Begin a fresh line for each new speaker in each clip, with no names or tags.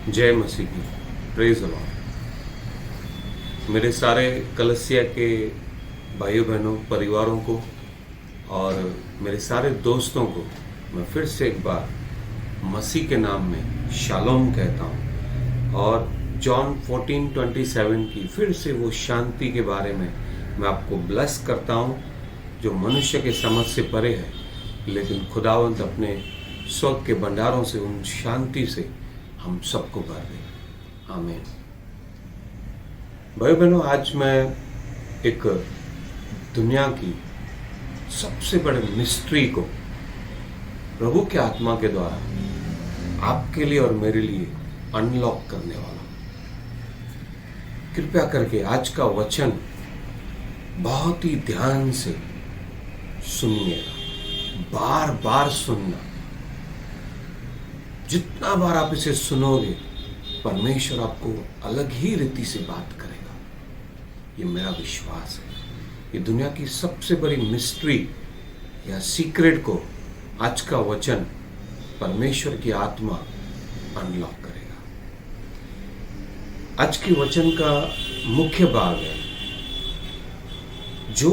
जय मसीह की। Praise the Lord. मेरे सारे कलसिया के भाइयों बहनों परिवारों को और मेरे सारे दोस्तों को मैं फिर से एक बार मसीह के नाम में शालोम कहता हूँ और जॉन 14:27 की फिर से वो शांति के बारे में मैं आपको ब्लेस करता हूँ जो मनुष्य के समझ से परे है, लेकिन खुदावंत अपने स्वर्ग के भंडारों से उन शांति से हम सबको भर दे। आमीन। भाई बहनों, आज मैं एक दुनिया की सबसे बड़े मिस्ट्री को प्रभु के आत्मा के द्वारा आपके लिए और मेरे लिए अनलॉक करने वाला हूं। कृपया करके आज का वचन बहुत ही ध्यान से सुनिएगा, बार बार सुनना। जितना बार आप इसे सुनोगे परमेश्वर आपको अलग ही रीति से बात करेगा, ये मेरा विश्वास है। ये दुनिया की सबसे बड़ी मिस्ट्री या सीक्रेट को आज का वचन परमेश्वर की आत्मा अनलॉक करेगा। आज के वचन का मुख्य भाग है, जो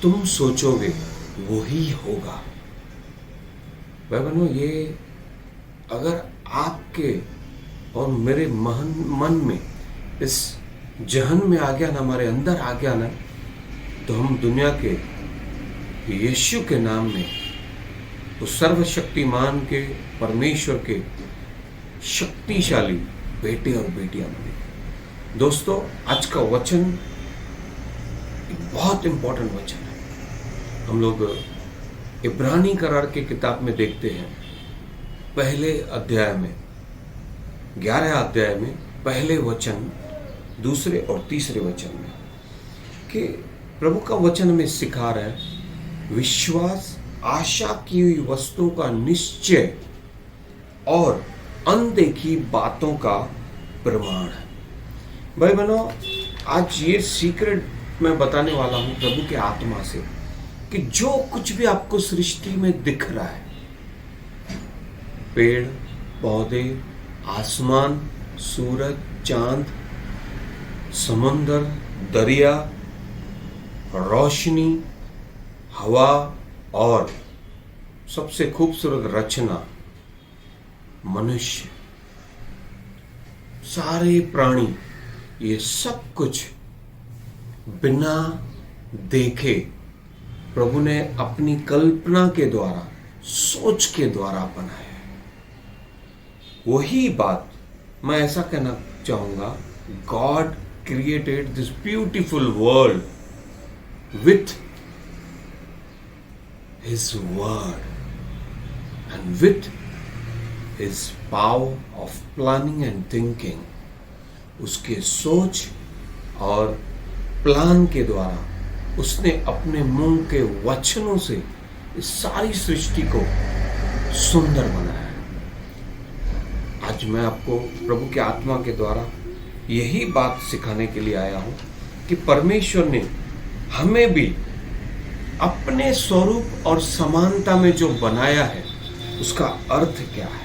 तुम सोचोगे वो ही होगा। भाई बहनों, ये अगर आपके और मेरे मन में इस जहन में आ गया ना, हमारे अंदर आ गया ना, तो हम दुनिया के यीशु के नाम में तो सर्वशक्तिमान के परमेश्वर के शक्तिशाली बेटे और बेटियां बने। दोस्तों, आज का वचन एक बहुत इंपॉर्टेंट वचन है। हम लोग इब्रानी करार के किताब में देखते हैं, पहले अध्याय में 11 अध्याय में पहले वचन, दूसरे और तीसरे वचन में कि प्रभु का वचन में सिखा रहा है, विश्वास आशा की हुई वस्तुओं का निश्चय और अनदेखी बातों का प्रमाण है। भाई बहनों, आज ये सीक्रेट मैं बताने वाला हूं प्रभु के आत्मा से कि जो कुछ भी आपको सृष्टि में दिख रहा है, पेड़ पौधे, आसमान, सूरज, चांद, समंदर, दरिया, रोशनी, हवा और सबसे खूबसूरत रचना मनुष्य, सारे प्राणी, ये सब कुछ बिना देखे प्रभु ने अपनी कल्पना के द्वारा, सोच के द्वारा बनाया। वही बात मैं ऐसा कहना चाहूंगा, God created this beautiful world with his word and with his power of planning and thinking. उसके सोच और प्लान के द्वारा उसने अपने मुंह के वचनों से इस सारी सृष्टि को सुंदर बनाया। आज मैं आपको प्रभु के आत्मा के द्वारा यही बात सिखाने के लिए आया हूं कि परमेश्वर ने हमें भी अपने स्वरूप और समानता में जो बनाया है, उसका अर्थ क्या है।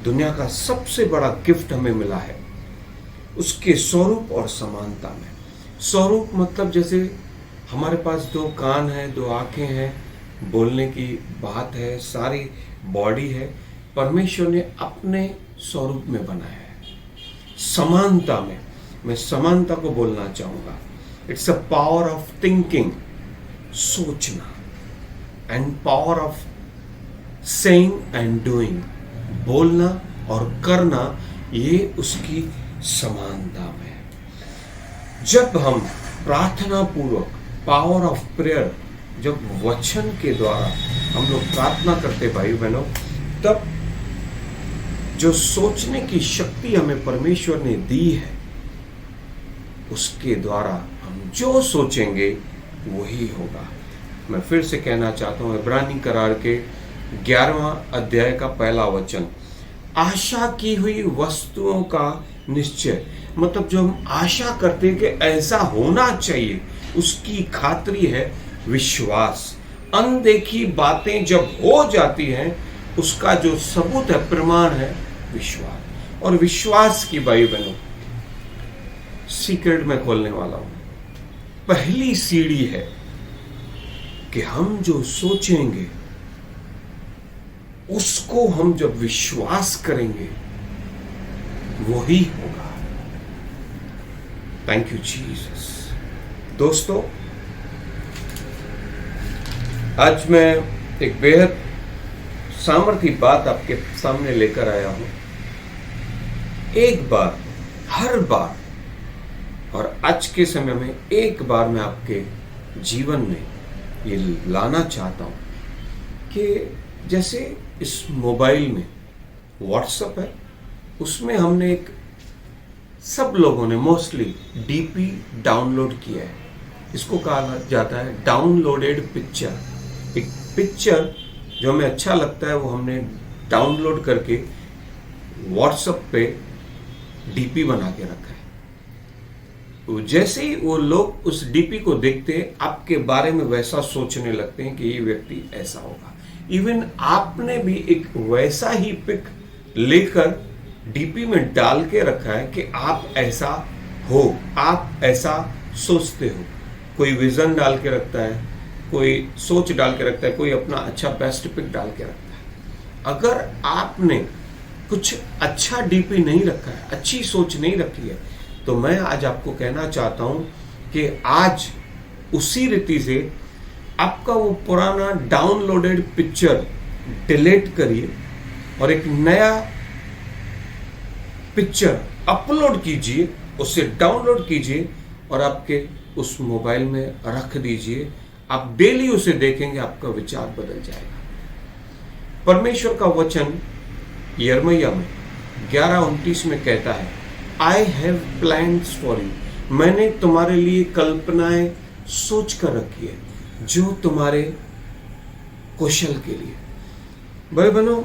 दुनिया का सबसे बड़ा गिफ्ट हमें मिला है उसके स्वरूप और समानता में। स्वरूप मतलब जैसे हमारे पास 2 कान हैं, 2 आंखें हैं, बोलने की बात है, सारी बॉडी है। परमेश्वर ने अपने स्वरूप में बनाया है। समानता में मैं समानता को बोलना चाहूंगा, it's a power of thinking, सोचना, and power of saying and doing, बोलना और करना, ये उसकी समानता में। जब हम प्रार्थना पूर्वक, पावर ऑफ प्रेयर, जब वचन के द्वारा हम लोग प्रार्थना करते भाई बहनों, तब जो सोचने की शक्ति हमें परमेश्वर ने दी है, उसके द्वारा हम जो सोचेंगे वही होगा। मैं फिर से कहना चाहता हूं, इब्रानी करार के 11वां अध्याय का पहला वचन, आशा की हुई वस्तुओं का निश्चय, मतलब जो हम आशा करते हैं कि ऐसा होना चाहिए, उसकी खातरी है विश्वास। अनदेखी बातें जब हो जाती हैं, उसका जो सबूत है, प्रमाण है विश्वास। और विश्वास की भाई बहनों सीक्रेट में खोलने वाला हूं। पहली सीढ़ी है कि हम जो सोचेंगे उसको हम जब विश्वास करेंगे वही होगा। Thank you Jesus. दोस्तों, आज मैं एक बेहद सामर्थी बात आपके सामने लेकर आया हूं। एक बार, हर बार और आज के समय में एक बार मैं आपके जीवन में ये लाना चाहता हूं कि जैसे इस मोबाइल में व्हाट्सएप है, उसमें हमने एक सब लोगों ने मोस्टली डीपी डाउनलोड किया है। इसको कहा जाता है डाउनलोडेड पिक्चर। एक पिक्चर जो हमें अच्छा लगता है वो हमने डाउनलोड करके व्हाट्सएप पे डीपी बना के रखा है। तो जैसे ही वो लोग उस डीपी को देखते हैं, आपके बारे में वैसा सोचने लगते हैं कि ये व्यक्ति ऐसा होगा। इवन आपने भी एक वैसा ही पिक लेकर डीपी में डाल के रखा है कि आप ऐसा हो, आप ऐसा सोचते हो। कोई विजन डाल के रखता है, कोई सोच डाल के रखता है, कोई अपना अच्छा बेस्ट पिक डाल के रखता है। अगर आपने कुछ अच्छा डीपी नहीं रखा है, अच्छी सोच नहीं रखी है, तो मैं आज आपको कहना चाहता हूं कि आज उसी रीति से आपका वो पुराना डाउनलोडेड पिक्चर डिलीट करिए और एक नया पिक्चर अपलोड कीजिए, उसे डाउनलोड कीजिए और आपके उस मोबाइल में रख दीजिए। आप डेली उसे देखेंगे, आपका विचार बदल जाएगा। परमेश्वर का वचन यिर्मयाह में 11:29 में कहता है, I have plans for you. मैंने तुम्हारे लिए कल्पनाएं सोच कर रखी है जो तुम्हारे कौशल के लिए। भाई बहनों,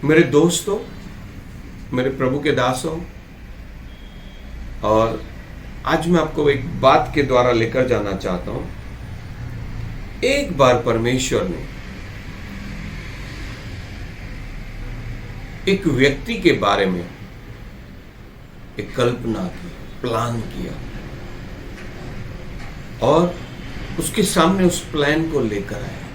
मेरे दोस्तों, मेरे प्रभु के दासों, और आज मैं आपको एक बात के द्वारा लेकर जाना चाहता हूं। एक बार परमेश्वर ने एक व्यक्ति के बारे में एक कल्पना की, प्लान किया और उसके सामने उस प्लान को लेकर आया।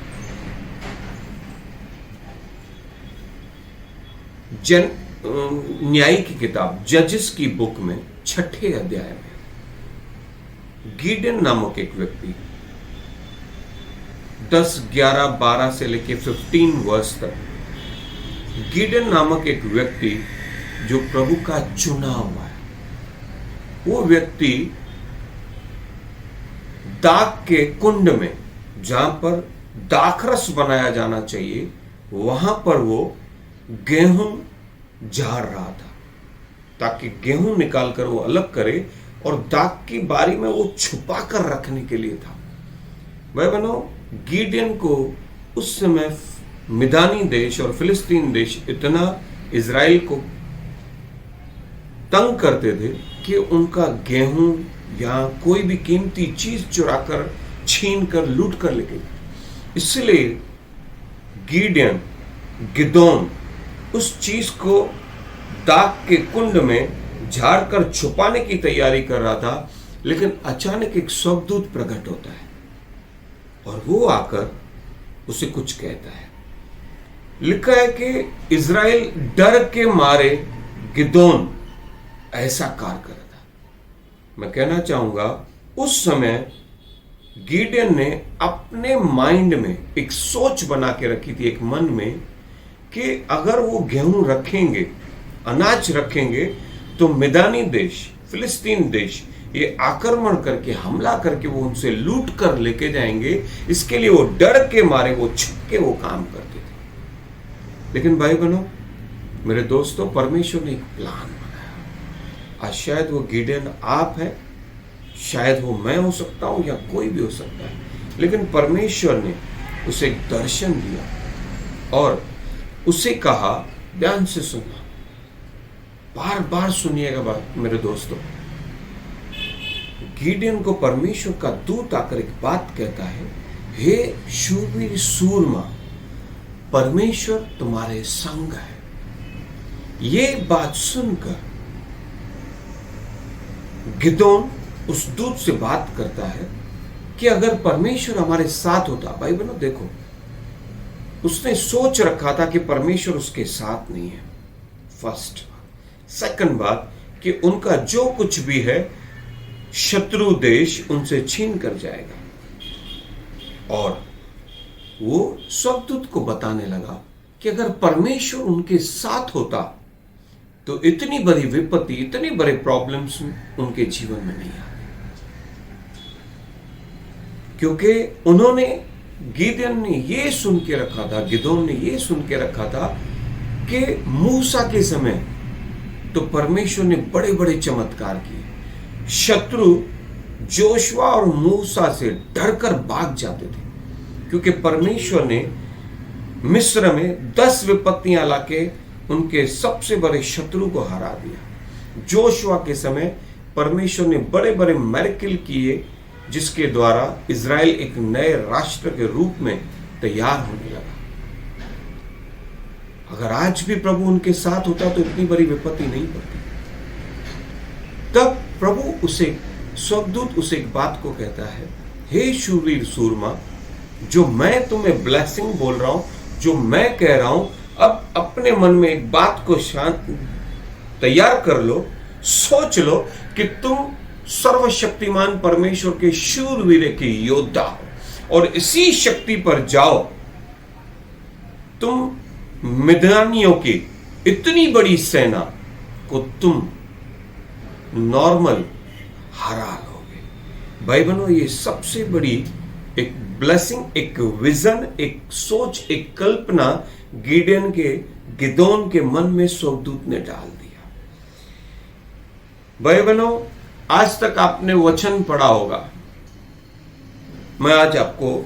न्याय की किताब जजेस की बुक में 6ठे अध्याय में गिडियन नामक एक व्यक्ति 10, 11, 12 से लेके 15 वर्ष तक, गिडियन नामक एक व्यक्ति जो प्रभु का चुना हुआ है, वो व्यक्ति दाख के कुंड में, जहां पर दाखरस बनाया जाना चाहिए, वहां पर वो गेहूं झाड़ रहा था ताकि गेहूं निकालकर वो अलग करे और दाख की बारी में वो छुपा कर रखने के लिए था। भाई बहनों, गिडियन को उस समय मिदानी देश और फिलिस्तीन देश इतना इजराइल को तंग करते थे कि उनका गेहूं या कोई भी कीमती चीज चुराकर, छीन कर, लूट कर लेके, इसलिए गिदोन उस चीज को दाख के कुंड में झाड़ कर छुपाने की तैयारी कर रहा था। लेकिन अचानक एक स्वर्गदूत प्रकट होता है और वो आकर उसे कुछ कहता है। लिखा है कि इजराइल डर के मारे गिदोन ऐसा कार्य कर रहा था। मैं कहना चाहूंगा, उस समय गिडियन ने अपने माइंड में एक सोच बना के रखी थी, एक मन में, कि अगर वो गेहूं रखेंगे, अनाज रखेंगे, तो मिदानी देश, फिलिस्तीन देश ये आक्रमण करके, हमला करके वो उनसे लूट कर लेके जाएंगे। इसके लिए वो डर के मारे वो छुप के वो काम करते थे। लेकिन भाई बहनों, मेरे दोस्तों, परमेश्वर ने एक प्लान बनाया। आज शायद वो गिडियन आप है, शायद वो मैं हो सकता हूं या कोई भी हो सकता है, लेकिन परमेश्वर ने उसे एक दर्शन दिया और उसे कहा, ध्यान से सुनना, बार बार सुनिएगा बात मेरे दोस्तों। गिडियन को परमेश्वर का दूत आकर एक बात कहता है, हे शूरवीर सूरमा, परमेश्वर तुम्हारे संग है। ये बात सुनकर गिदोन उस दूत से बात करता है कि अगर परमेश्वर हमारे साथ होता। भाई बहनों देखो, उसने सोच रखा था कि परमेश्वर उसके साथ नहीं है, फर्स्ट बात। सेकंड बात कि उनका जो कुछ भी है शत्रु देश उनसे छीन कर जाएगा। और वो स्वर्गदूत को बताने लगा कि अगर परमेश्वर उनके साथ होता तो इतनी बड़ी विपत्ति, इतने बड़े प्रॉब्लम्स उनके जीवन में नहीं आते, क्योंकि उन्होंने गिदोन ने ये सुन के रखा था, गिदोन ने ये सुन के रखा था कि मूसा के समय तो परमेश्वर ने बड़े बड़े चमत्कार किए, शत्रु जोशुआ और मूसा से डरकर भाग जाते थे, क्योंकि परमेश्वर ने मिस्र में 10 विपत्तियां लाके उनके सबसे बड़े शत्रु को हरा दिया। जोशुआ के समय परमेश्वर ने बड़े बड़े मैरेकल किए, जिसके द्वारा इज़राइल एक नए राष्ट्र के रूप में तैयार होने लगा। अगर आज भी प्रभु उनके साथ होता तो इतनी बड़ी विपत्ति नहीं पड़ती। तब प्रभु उसे, स्वर्गदूत उसे एक बात को कहता है, हे शूरवीर सूरमा, जो मैं तुम्हें ब्लेसिंग बोल रहा हूं, जो मैं कह रहा हूं, अब अपने मन में एक बात को शांत तैयार कर लो, सोच लो कि तुम सर्वशक्तिमान परमेश्वर के शूरवीर के योद्धा हो और इसी शक्ति पर जाओ, तुम मिद्यानियों की इतनी बड़ी सेना को तुम नॉर्मल हरा लोगे। भाई बहनों, ये सबसे बड़ी एक ब्लेसिंग, एक विजन, एक सोच, एक कल्पना गिदोन के मन में स्वर्गदूत ने डाल दिया। भाई बहनों, आज तक आपने वचन पढ़ा होगा। मैं आज आपको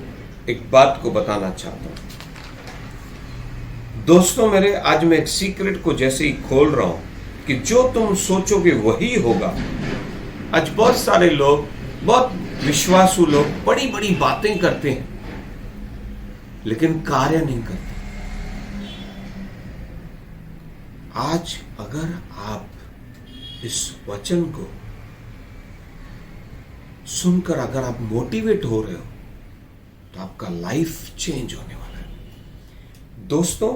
एक बात को बताना चाहता हूं। दोस्तों मेरे, आज मैं एक सीक्रेट को जैसे ही खोल रहा हूं कि जो तुम सोचोगे वही होगा। आज बहुत सारे लोग, बहुत विश्वासु लोग बड़ी बड़ी बातें करते हैं लेकिन कार्य नहीं करते। आज अगर आप इस वचन को सुनकर अगर आप मोटिवेट हो रहे हो तो आपका लाइफ चेंज होने वाला है। दोस्तों,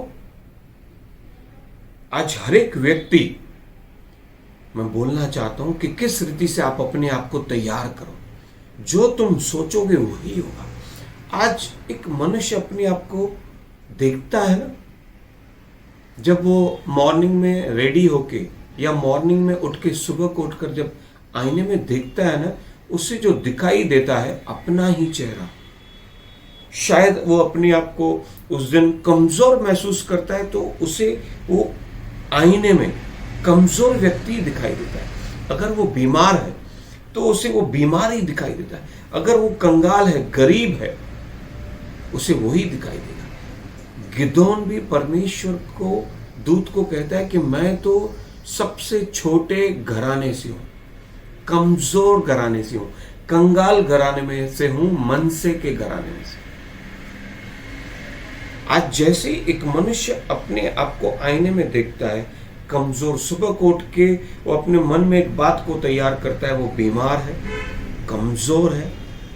आज हर एक व्यक्ति, मैं बोलना चाहता हूं कि किस रीति से आप अपने आप को तैयार करो। जो तुम सोचोगे वही होगा। आज एक मनुष्य अपने आप को देखता है ना, जब वो मॉर्निंग में रेडी होके या मॉर्निंग में उठ के सुबह को उठकर जब आईने में देखता है ना, उससे जो दिखाई देता है अपना ही चेहरा। शायद वो अपने आप को उस दिन कमजोर महसूस करता है तो उसे वो आईने में कमजोर व्यक्ति दिखाई देता है। अगर वो बीमार है तो उसे वो बीमार ही दिखाई देता है। अगर वो कंगाल है, गरीब है, उसे वही दिखाई देगा। गिदोन भी परमेश्वर को, दूत को कहता है कि मैं तो सबसे छोटे घराने से हूं, कमजोर घराने से हूं, कंगाल घराने में से हूं, मनसे के घराने में से। आज जैसे एक मनुष्य अपने आप को आईने में देखता है कमजोर, सुबह को उठ के वो अपने मन में एक बात को तैयार करता है, वो बीमार है, कमजोर है,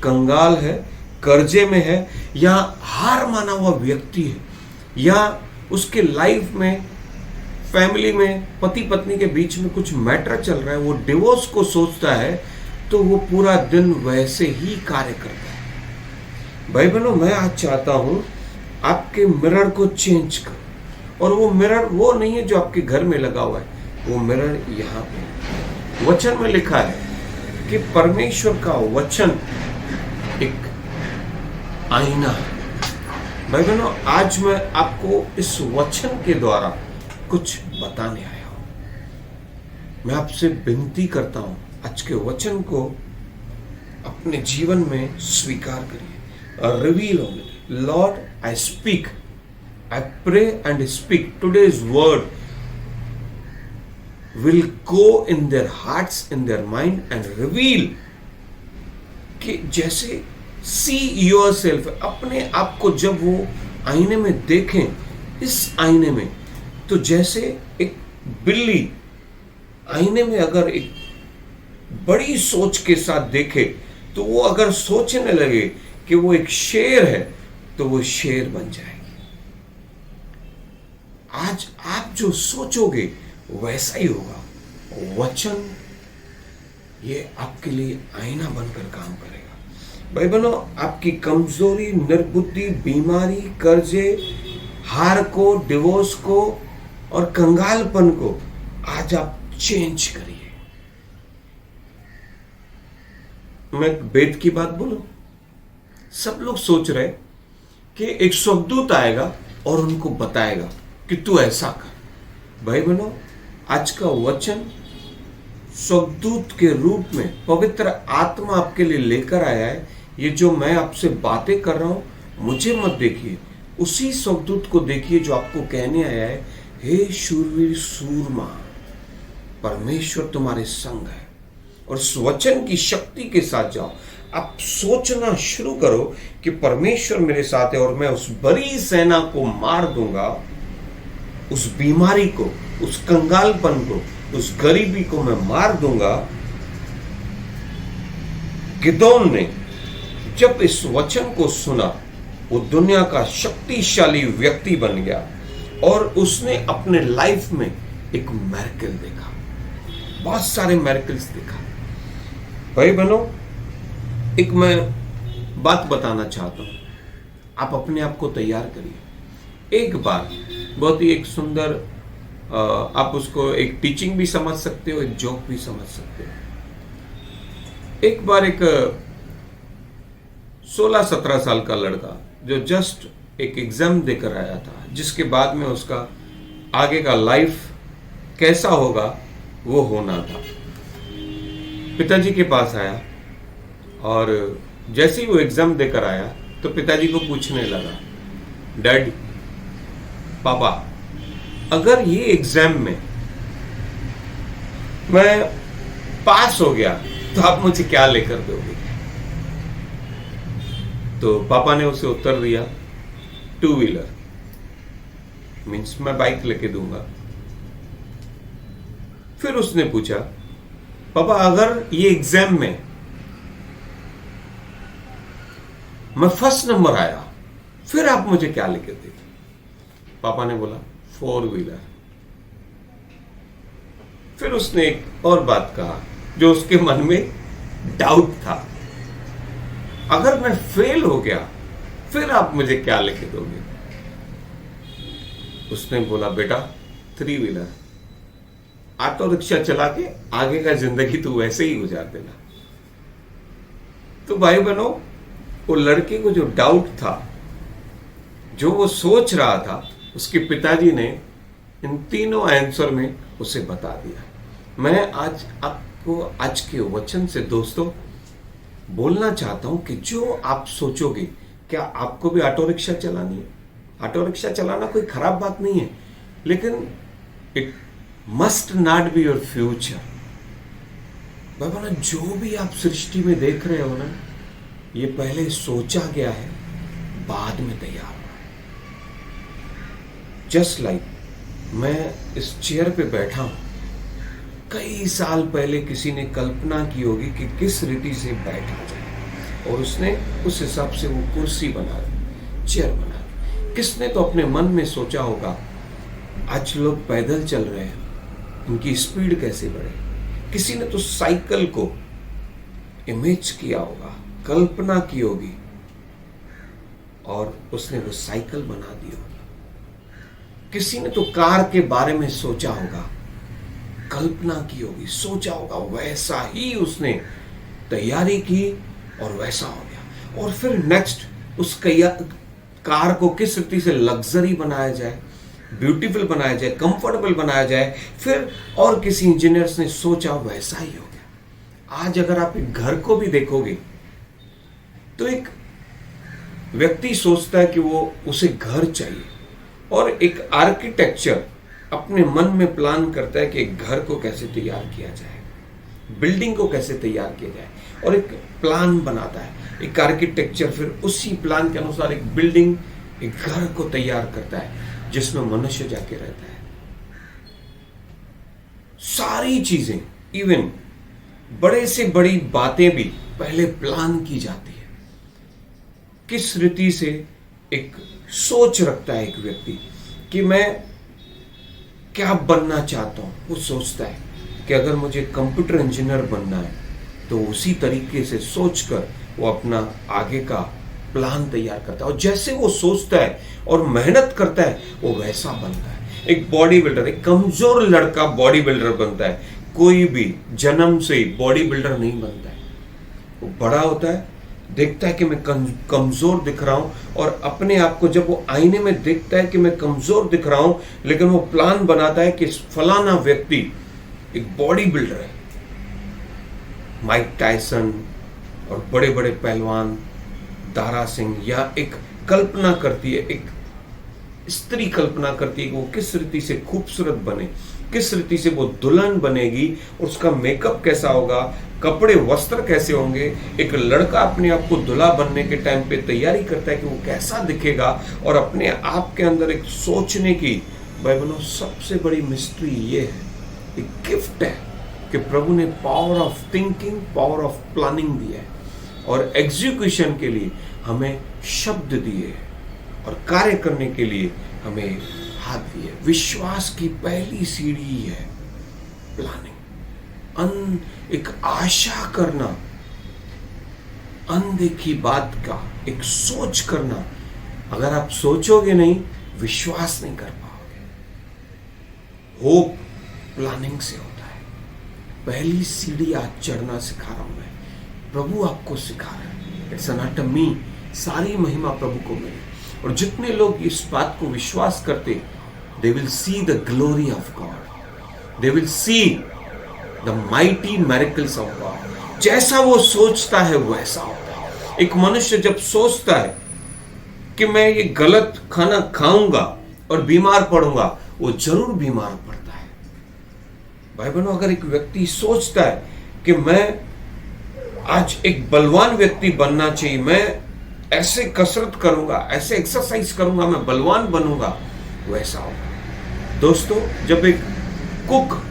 कंगाल है, कर्जे में है, या हार माना हुआ व्यक्ति है, या उसके लाइफ में, फैमिली में पति पत्नी के बीच में कुछ मैटर चल रहा है, वो डिवोर्स को सोचता है, तो वो पूरा दिन वैसे ही कार्य करता है। भाई बहनों, मैं आज चाहता हूं आपके मिरर को चेंज करो। और वो मिरर वो नहीं है जो आपके घर में लगा हुआ है, वो मिरर यहाँ पे वचन में लिखा है कि परमेश्वर का वचन एक आईना है। भाई बहनों, आज मैं आपको इस वचन के द्वारा कुछ बताने आया हूं। मैं आपसे विनती करता हूं, आज के वचन को अपने जीवन में स्वीकार करिए और रिवील होंगे। Lord, I speak, I pray and speak. Today's word will go in their hearts, in their mind and reveal कि जैसे see yourself, अपने आप को जब वो आईने में देखें, इस आईने में, तो जैसे एक बिल्ली आईने में अगर एक बड़ी सोच के साथ देखे तो वो अगर सोचने लगे कि वो एक शेर है तो वो शेर बन जाएगी। आज आप जो सोचोगे वैसा ही होगा। वचन ये आपके लिए आईना बनकर काम करेगा। भाई बहनों, आपकी कमजोरी, निर्बुद्धि, बीमारी, कर्जे, हार को, डिवोर्स को और कंगालपन को आज आप चेंज करिए। मैं एक वेद की बात बोलूं, सब लोग सोच रहे कि एक स्वर्गदूत आएगा और उनको बताएगा कि तू ऐसा कर। भाई बहनों, आज का वचन स्वर्गदूत के रूप में पवित्र आत्मा आपके लिए लेकर आया है। ये जो मैं आपसे बातें कर रहा हूं, मुझे मत देखिए, उसी स्वर्गदूत को देखिए जो आपको कहने आया है, हे शूरवीर सूरमा, परमेश्वर तुम्हारे संग है। और उस वचन की शक्ति के साथ जाओ। आप सोचना शुरू करो कि परमेश्वर मेरे साथ है और मैं उस बड़ी सेना को मार दूंगा, उस बीमारी को, उस कंगालपन को, उस गरीबी को मैं मार दूंगा। गिदोन ने जब इस वचन को सुना, वो दुनिया का शक्तिशाली व्यक्ति बन गया और उसने अपने लाइफ में एक मैरेकल देखा, बहुत सारे मैरेकल्स देखा। भाई बहनों, एक मैं बात बताना चाहता हूं, आप अपने आप को तैयार करिए। एक बार बहुत ही एक सुंदर, आप उसको एक टीचिंग भी समझ सकते हो, एक जोक भी समझ सकते हो। एक बार एक 16-17 साल का लड़का जो जस्ट एक एग्जाम देकर आया था, जिसके बाद में उसका आगे का लाइफ कैसा होगा वो होना था, पिताजी के पास आया और जैसे ही वो एग्जाम देकर आया तो पिताजी को पूछने लगा, डैडी, पापा, अगर ये एग्जाम में मैं पास हो गया तो आप मुझे क्या लेकर दोगे? तो पापा ने उसे उत्तर दिया, 2 व्हीलर, मीन्स मैं बाइक लेके दूंगा। फिर उसने पूछा, पापा, अगर ये एग्जाम में मैं फर्स्ट नंबर आया फिर आप मुझे क्या लेके देंगे? पापा ने बोला, 4 व्हीलर। फिर उसने एक और बात कहा जो उसके मन में डाउट था, अगर मैं फेल हो गया फिर आप मुझे क्या लेके दोगे? उसने बोला, बेटा 3 व्हीलर, ऑटो रिक्शा चला के आगे का जिंदगी तू वैसे ही गुजार देना। तो भाई बहनों, वो लड़के को जो डाउट था, जो वो सोच रहा था, उसके पिताजी ने इन तीनों आंसर में उसे बता दिया। मैं आज आपको आज के वचन से दोस्तों बोलना चाहता हूं कि जो आप सोचोगे, क्या आपको भी ऑटो रिक्शा चलानी है? ऑटो रिक्शा चलाना कोई खराब बात नहीं है, लेकिन it must not be your future. बाबा, जो भी आप सृष्टि में देख रहे हो ना, ये पहले सोचा गया है, बाद में तैयार हुआ है। जस्ट लाइक मैं इस चेयर पे बैठा हूं, कई साल पहले किसी ने कल्पना की होगी कि किस रीति से बैठा जाए, और उसने उस हिसाब से वो कुर्सी बना दी, चेयर बना दी। किसने तो अपने मन में सोचा होगा, आज लोग पैदल चल रहे हैं, उनकी स्पीड कैसे बढ़े। किसी ने तो साइकिल को इमेज किया होगा, कल्पना की होगी, और उसने वो साइकिल बना दी होगी। किसी ने तो कार के बारे में सोचा होगा, कल्पना की होगी, सोचा होगा, वैसा ही उसने तैयारी की और वैसा हो गया। और फिर नेक्स्ट उस कार को किस रीति से लग्जरी बनाया जाए, ब्यूटीफुल बनाया जाए, कंफर्टेबल बनाया जाए, फिर और किसी इंजीनियर्स ने सोचा, वैसा ही हो गया। आज अगर आप एक घर को भी देखोगे तो एक व्यक्ति सोचता है कि वो उसे घर चाहिए, और एक आर्किटेक्चर अपने मन में प्लान करता है कि एक घर को कैसे तैयार किया जाए, बिल्डिंग को कैसे तैयार किया जाए, और एक प्लान बनाता है। एक आर्किटेक्चर फिर उसी प्लान के अनुसार एक बिल्डिंग, एक घर को तैयार करता है जिसमें मनुष्य जाके रहता है। सारी चीजें, इवन बड़े से बड़ी बातें भी पहले प्लान की जाती है। किस रीति से एक सोच रखता है एक व्यक्ति कि मैं क्या बनना चाहता हूं, वो सोचता है कि अगर मुझे कंप्यूटर इंजीनियर बनना है तो उसी तरीके से सोचकर वो अपना आगे का प्लान तैयार करता है, और जैसे वो सोचता है और मेहनत करता है वो वैसा बनता है। एक बॉडी बिल्डर, एक कमजोर लड़का बॉडी बिल्डर बनता है, कोई भी जन्म से ही बॉडी बिल्डर नहीं बनता है। वो बड़ा होता है, देखता है कि मैं कमजोर दिख रहा हूं, और अपने आप को जब वो आईने में देखता है कि मैं कमजोर दिख रहा हूं, लेकिन वो प्लान बनाता है कि फलाना व्यक्ति एक बॉडी बिल्डर है, माइक टायसन और बड़े बड़े पहलवान, दारा सिंह, या एक कल्पना करती है, एक स्त्री कल्पना करती है कि वो किस रीति से खूबसूरत बने, किस रीति से वो दुल्हन बनेगी, और उसका मेकअप कैसा होगा, कपड़े वस्त्र कैसे होंगे। एक लड़का अपने आप को दूल्हा बनने के टाइम पे तैयारी करता है कि वो कैसा दिखेगा, और अपने आप के अंदर एक सोचने की, भाई बहनों, सबसे बड़ी मिस्ट्री ये है, एक गिफ्ट है कि प्रभु ने power of thinking, power of planning दिया है, और एग्जीक्यूशन के लिए हमें शब्द दिए और कार्य करने के लिए हमें हाथ दिए। विश्वास की पहली सीढ़ी है प्लानिंग, एक आशा करना, अनदेखी बात का एक सोच करना। अगर आप सोचोगे नहीं, विश्वास नहीं कर पाओगे। होप प्लानिंग से होता है। पहली सीढ़ी आज चढ़ना सिखा रहा हूं मैं, प्रभु आपको सिखा रहा है। इट्स नॉट मी, सारी महिमा प्रभु को मिले। और जितने लोग इस बात को विश्वास करते, they will see the glory of God, they will see the mighty miracles of God. जैसा वो सोचता है वैसा होता है। एक मनुष्य जब सोचता है कि मैं ये गलत खाना खाऊंगा और बीमार पड़ूंगा, वो जरूर बीमार पड़ता है। भाई बहनों, अगर एक व्यक्ति सोचता है कि मैं आज एक बलवान व्यक्ति बनना चाहिए, मैं ऐसे कसरत करूंगा, ऐसे एक्सरसाइज करूंगा, मैं बलवान बनूंगा, वैसा होगा। दोस्तों, जब एक कुक,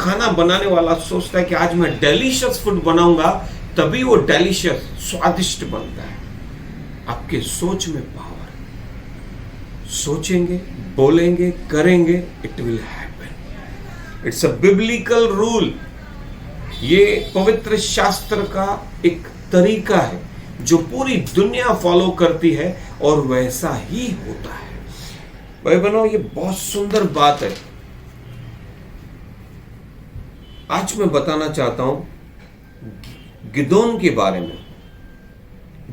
खाना बनाने वाला सोचता है कि आज मैं डेलिशियस फूड बनाऊंगा, तभी वो डेलिशियस, स्वादिष्ट बनता है। आपके सोच में पावर, सोचेंगे, बोलेंगे, करेंगे, it will happen. It's a biblical rule. ये पवित्र शास्त्र का एक तरीका है जो पूरी दुनिया फॉलो करती है, और वैसा ही होता है। भाई बहनों, ये बहुत सुंदर बात है। आज मैं बताना चाहता हूं गिदोन के बारे में।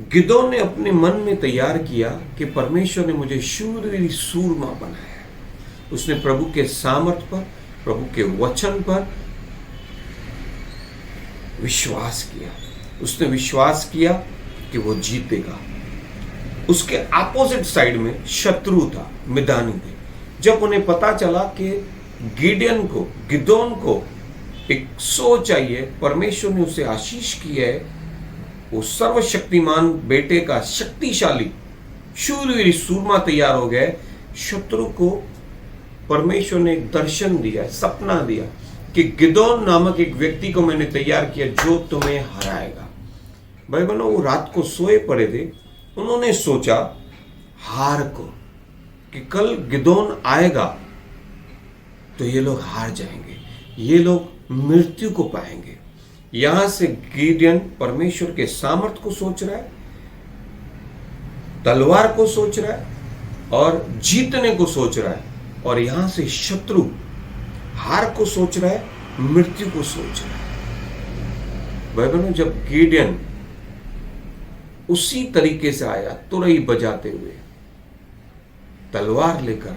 गिदोन ने अपने मन में तैयार किया कि परमेश्वर ने मुझे शूरवीर सूरमा बनाया। उसने प्रभु के सामर्थ पर, प्रभु के वचन पर विश्वास किया। उसने विश्वास किया कि वो जीतेगा। उसके अपोजिट साइड में शत्रु था, मिदानी थे। जब उन्हें पता चला कि गिदोन को एक सो चाहिए, परमेश्वर ने उसे आशीष की है, वो सर्वशक्तिमान बेटे का शक्तिशाली शूरवीर सूरमा तैयार हो गए। शत्रु को परमेश्वर ने एक दर्शन दिया, सपना दिया कि गिदोन नामक एक व्यक्ति को मैंने तैयार किया जो तुम्हें हराएगा। भाई बहनों, वो रात को सोए पड़े थे। उन्होंने सोचा हार को कि कल गिदोन आएगा तो ये लोग हार जाएंगे, ये लोग मृत्यु को पाएंगे। यहां से गिडियन परमेश्वर के सामर्थ को सोच रहा है, तलवार को सोच रहा है और जीतने को सोच रहा है, और यहां से शत्रु हार को सोच रहा है, मृत्यु को सोच रहा है। भाई बहनों, जब गिडियन उसी तरीके से आया, तुरही बजाते हुए, तलवार लेकर,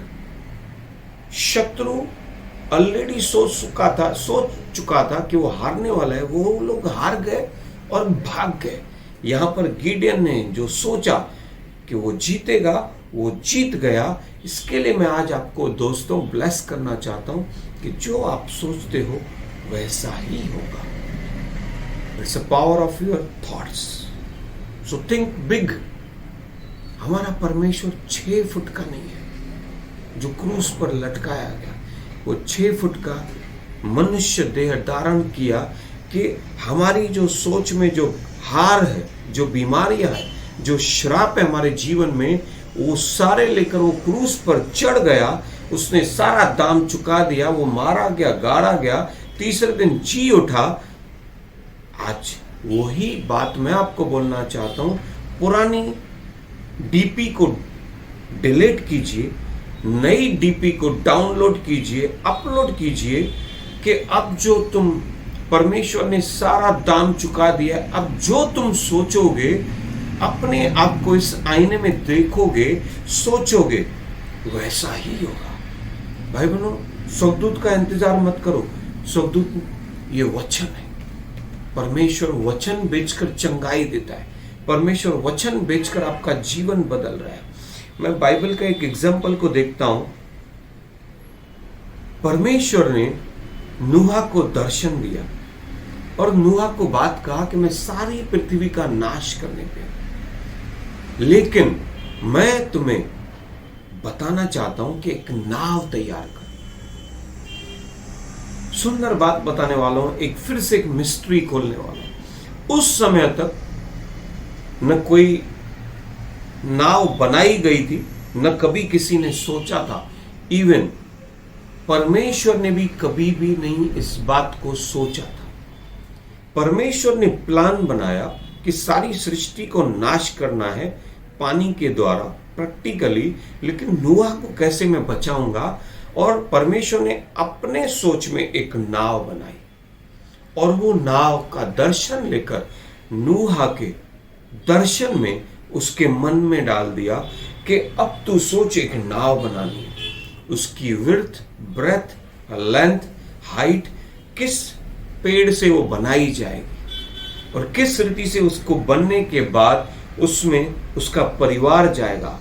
शत्रु ऑलरेडी सोच चुका था कि वो हारने वाला है। वो लोग हार गए और भाग गए। यहां पर गिडियन ने जो सोचा कि वो जीतेगा, वो जीत गया। इसके लिए मैं आज आपको दोस्तों ब्लेस करना चाहता हूं कि जो आप सोचते हो वैसा ही होगा। It's a power of your thoughts, so think big. हमारा परमेश्वर 6 फुट का नहीं है जो क्रूस पर लटकाया गया, वो 6 फुट का मनुष्य देह धारण किया कि हमारी जो सोच में जो हार है, जो बीमारियां है, जो श्राप है हमारे जीवन में, वो सारे लेकर वो क्रूस पर चढ़ गया। उसने सारा दाम चुका दिया, वो मारा गया, गाड़ा गया, तीसरे दिन जी उठा। आज वही बात मैं आपको बोलना चाहता हूं। पुरानी डीपी को डिलीट कीजिए, नई डीपी को डाउनलोड कीजिए, अपलोड कीजिए कि अब जो तुम, परमेश्वर ने सारा दाम चुका दिया। अब जो तुम सोचोगे, अपने आप को इस आईने में देखोगे, सोचोगे, वैसा ही होगा। भाई बहनों, स्वर्गदूत का इंतजार मत करो। स्वर्गदूत ये वचन है। परमेश्वर वचन बेचकर चंगाई देता है। परमेश्वर वचन बेचकर आपका जीवन बदल रहा है। मैं बाइबल का एक एग्जाम्पल को देखता हूं। परमेश्वर ने नूहा को दर्शन दिया और नूहा को बात कहा कि मैं सारी पृथ्वी का नाश करने पे, लेकिन मैं तुम्हें बताना चाहता हूं कि एक नाव तैयार कर। सुंदर बात बताने वाला हूं, एक फिर से एक मिस्ट्री खोलने वाला हूं। उस समय तक न कोई नाव बनाई गई थी, न कभी किसी ने सोचा था। इवन परमेश्वर ने भी कभी भी नहीं इस बात को सोचा था। परमेश्वर ने प्लान बनाया कि सारी सृष्टि को नाश करना है पानी के द्वारा, प्रैक्टिकली, लेकिन नूहा को कैसे मैं बचाऊंगा। और परमेश्वर ने अपने सोच में एक नाव बनाई और वो नाव का दर्शन लेकर नूहा के दर्शन में उसके मन में डाल दिया कि अब तू सोच, एक नाव बनानी है। उसकी विड्थ, ब्रेथ, लेंथ, हाइट, किस पेड़ से वो बनाई जाएगी और किस रीति से उसको बनने के बाद उसमें उसका परिवार जाएगा।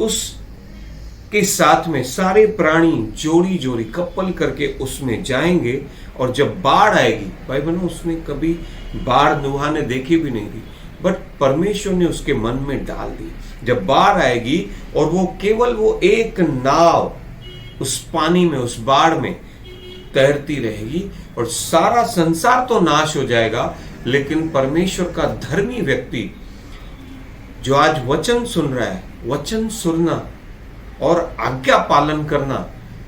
उसके साथ में सारे प्राणी जोड़ी जोड़ी कपल करके उसमें जाएंगे। और जब बाढ़ आएगी, भाई बहनों, उसने कभी बाढ़ नूहा ने देखी भी नहीं थी, बट परमेश्वर ने उसके मन में डाल दी। जब बाढ़ आएगी और वो केवल वो एक नाव उस पानी में, उस बाढ़ में तैरती रहेगी और सारा संसार तो नाश हो जाएगा, लेकिन परमेश्वर का धर्मी व्यक्ति जो आज वचन सुन रहा है, वचन सुनना और आज्ञा पालन करना,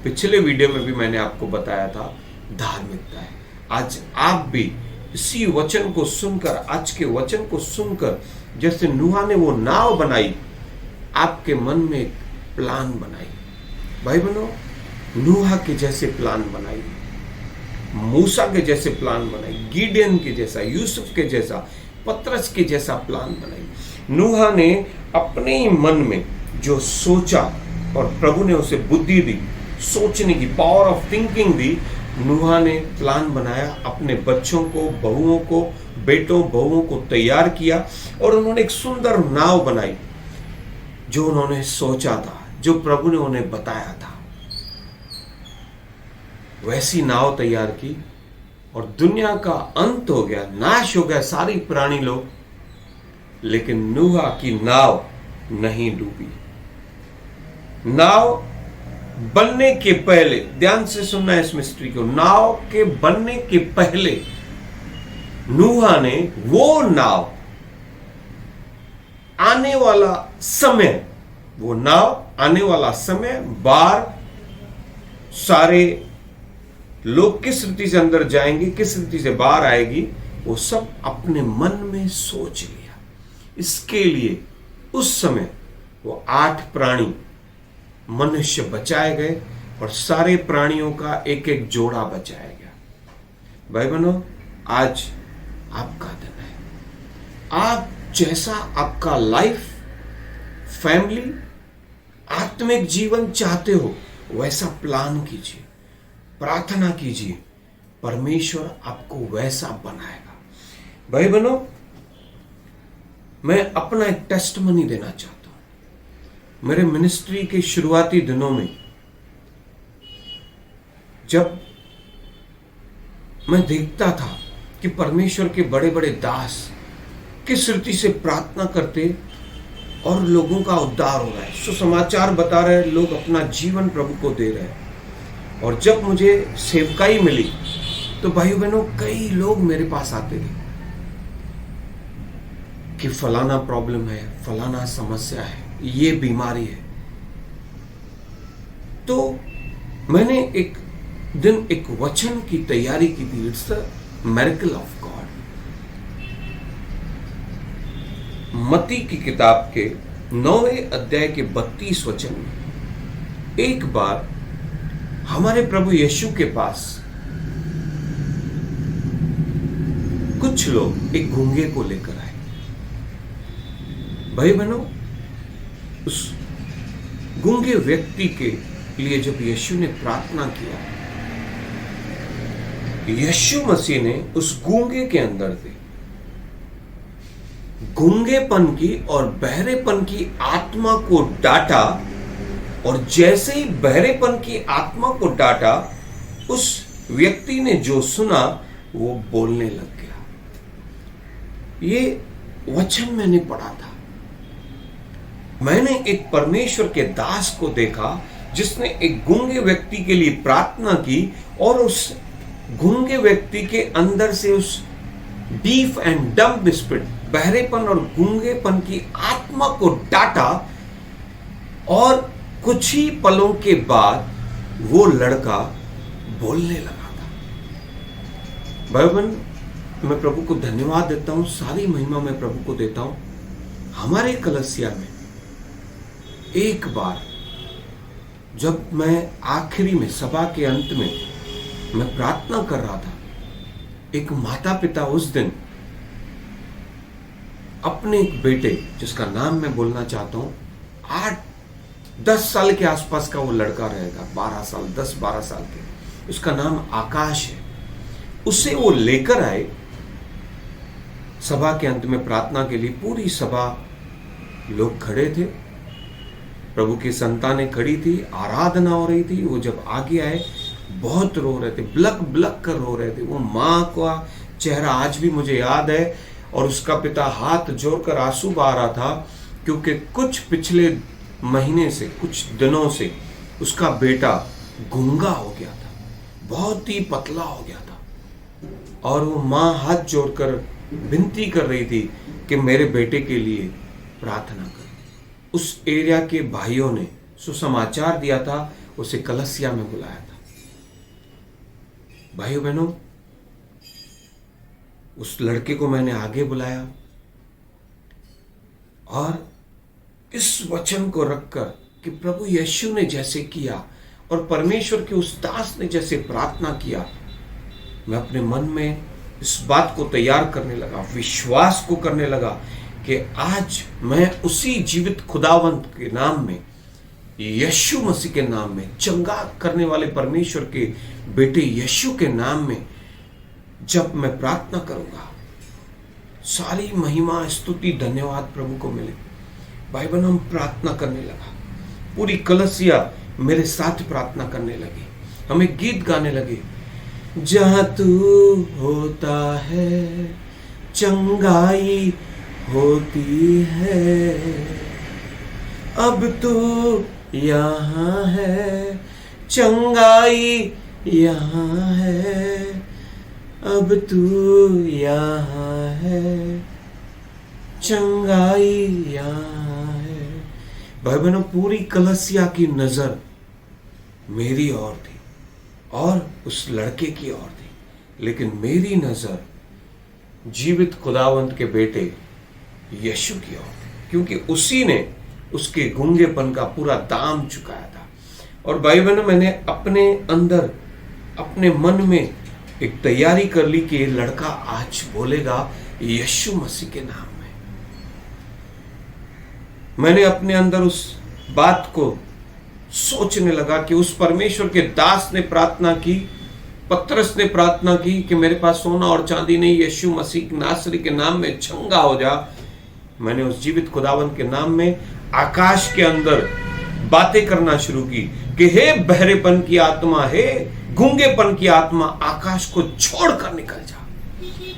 पिछले वीडियो में भी मैंने आपको बताया था, धार्मिकता है। आज आप भी इसी वचन को सुनकर, आज के वचन को सुनकर, जैसे नूहा ने वो नाव बनाई, आपके मन में एक प्लान बनाई। भाई बहनों, नूहा के जैसे प्लान बनाई, मूसा के जैसे प्लान बनाई, गिडियन के जैसा, यूसुफ के जैसा, पतरस के जैसा प्लान बनाई। नूहा ने अपने ही मन में जो सोचा और प्रभु ने उसे बुद्धि दी, सोचने की पावर ऑफ थिंकिंग दी। नूहा ने प्लान बनाया, अपने बच्चों को, बहुओं को, बेटों बहुओं को तैयार किया और उन्होंने एक सुंदर नाव बनाई जो उन्होंने सोचा था, जो प्रभु ने उन्हें बताया था। वैसी नाव तैयार की और दुनिया का अंत हो गया, नाश हो गया सारी प्राणी लोग, लेकिन नूहा की नाव नहीं डूबी। नाव बनने के पहले, ध्यान से सुनना इस मिस्ट्री को, नाव के बनने के पहले नूहा ने वो नाव आने वाला समय, वो नाव आने वाला समय, बाढ़, सारे लोग किस रीति से अंदर जाएंगे, किस रीति से बाहर आएगी, वो सब अपने मन में सोच लिया। इसके लिए उस समय वो 8 प्राणी मनुष्य बचाए गए और सारे प्राणियों का एक एक जोड़ा बचाया गया। भाई बहनों, आज आपका दिन है। आप जैसा आपका लाइफ, फैमिली, आत्मिक जीवन चाहते हो, वैसा प्लान कीजिए, प्रार्थना कीजिए, परमेश्वर आपको वैसा बनाएगा। भाई बहनों, मैं अपना एक टेस्टमनी देना चाहता हूं। मेरे मिनिस्ट्री के शुरुआती दिनों में जब मैं देखता था कि परमेश्वर के बड़े बड़े दास किस रीति से प्रार्थना करते और लोगों का उद्धार हो रहा है, सुसमाचार बता रहे, लोग अपना जीवन प्रभु को दे रहे हैं, और जब मुझे सेवकाई मिली तो भाइयों बहनों कई लोग मेरे पास आते थे कि फलाना प्रॉब्लम है, फलाना समस्या है, ये बीमारी है। तो मैंने एक दिन एक वचन की तैयारी की थी, it's the miracle of God. मत्ती की किताब के 9वें अध्याय के 32 वचन में एक बार हमारे प्रभु यीशु के पास कुछ लोग एक गूंगे को लेकर आए। भाई बहनों, उस गूंगे व्यक्ति के लिए जब यीशु ने प्रार्थना किया, यीशु मसीह ने उस गूंगे के अंदर से गूंगेपन की और बहरेपन की आत्मा को डांटा, और जैसे ही बहरेपन की आत्मा को डांटा, उस व्यक्ति ने जो सुना वो बोलने लग गया। ये वचन मैंने पढ़ा था। मैंने एक परमेश्वर के दास को देखा जिसने एक गूंगे व्यक्ति के लिए प्रार्थना की, और उस गूंगे व्यक्ति के अंदर से उस डीफ एंड डम्ब स्पिरिट, बहरेपन और गूंगेपन की आत्मा को डांटा, और कुछ ही पलों के बाद वो लड़का बोलने लगा था। भाई बहन, मैं प्रभु को धन्यवाद देता हूं, सारी महिमा मैं प्रभु को देता हूं। हमारे कलसिया में एक बार जब मैं आखिरी में, सभा के अंत में मैं प्रार्थना कर रहा था, एक माता पिता उस दिन अपने एक बेटे, जिसका नाम मैं बोलना चाहता हूं, 8-10 साल के आसपास का वो लड़का रहेगा, 12 साल, 10-12 साल के, उसका नाम आकाश है, उसे वो लेकर आए सभा के अंत में प्रार्थना के लिए। पूरी सभा लोग खड़े थे, प्रभु की संतानें खड़ी थी, आराधना हो रही थी। वो जब आगे आए बहुत रो रहे थे, ब्लक ब्लक कर रो रहे थे। वो माँ का चेहरा आज भी मुझे याद है, और उसका पिता हाथ जोड़कर आंसू बहा रहा था, क्योंकि कुछ पिछले महीने से, कुछ दिनों से उसका बेटा गूंगा हो गया था, बहुत ही पतला हो गया था, और वो माँ हाथ जोड़कर विनती कर रही थी कि मेरे बेटे के लिए प्रार्थना करो। उस एरिया के भाइयों ने सुसमाचार दिया था, उसे कलसिया में बुलाया था। भाइयों बहनों, उस लड़के को मैंने आगे बुलाया, और इस वचन को रखकर कि प्रभु यीशु ने जैसे किया और परमेश्वर के उस दास ने जैसे प्रार्थना किया, मैं अपने मन में इस बात को तैयार करने लगा, विश्वास को करने लगा कि आज मैं उसी जीवित खुदावंत के नाम में, यीशु मसीह के नाम में, चंगा करने वाले परमेश्वर के बेटे यीशु के नाम में जब मैं प्रार्थना करूंगा, सारी महिमा, स्तुति, धन्यवाद प्रभु को मिले। भाई बहन, हम प्रार्थना करने लगा, पूरी कलसिया मेरे साथ प्रार्थना करने लगी, हम एक गीत गाने लगे। जहां तू होता है चंगाई होती है, अब तू यहाँ है, चंगाई यहाँ है, अब तू यहाँ है, चंगाई यहाँ है। भाई बहनों, पूरी कलसिया की नजर मेरी ओर थी और उस लड़के की ओर थी, लेकिन मेरी नजर जीवित खुदावंत के बेटे यीशु की ओर थी, क्योंकि उसी ने उसके गूंगेपन का पूरा दाम चुकाया था। और भाई बहनों, मैंने अपने अंदर, अपने मन में एक तैयारी कर ली कि ये लड़का आज बोलेगा यीशु मसीह के नाम में। मैंने अपने अंदर उस बात को सोचने लगा कि उस परमेश्वर के दास ने प्रार्थना की, पतरस ने प्रार्थना की कि मेरे पास सोना और चांदी नहीं, यीशु मसीह नासरी के नाम में चंगा हो जा। मैंने उस जीवित खुदावंत के नाम में आकाश के अंदर बातें करना शुरू की कि हे बहरेपन की आत्मा, हे गूंगेपन की आत्मा, आकाश को छोड़कर निकल जा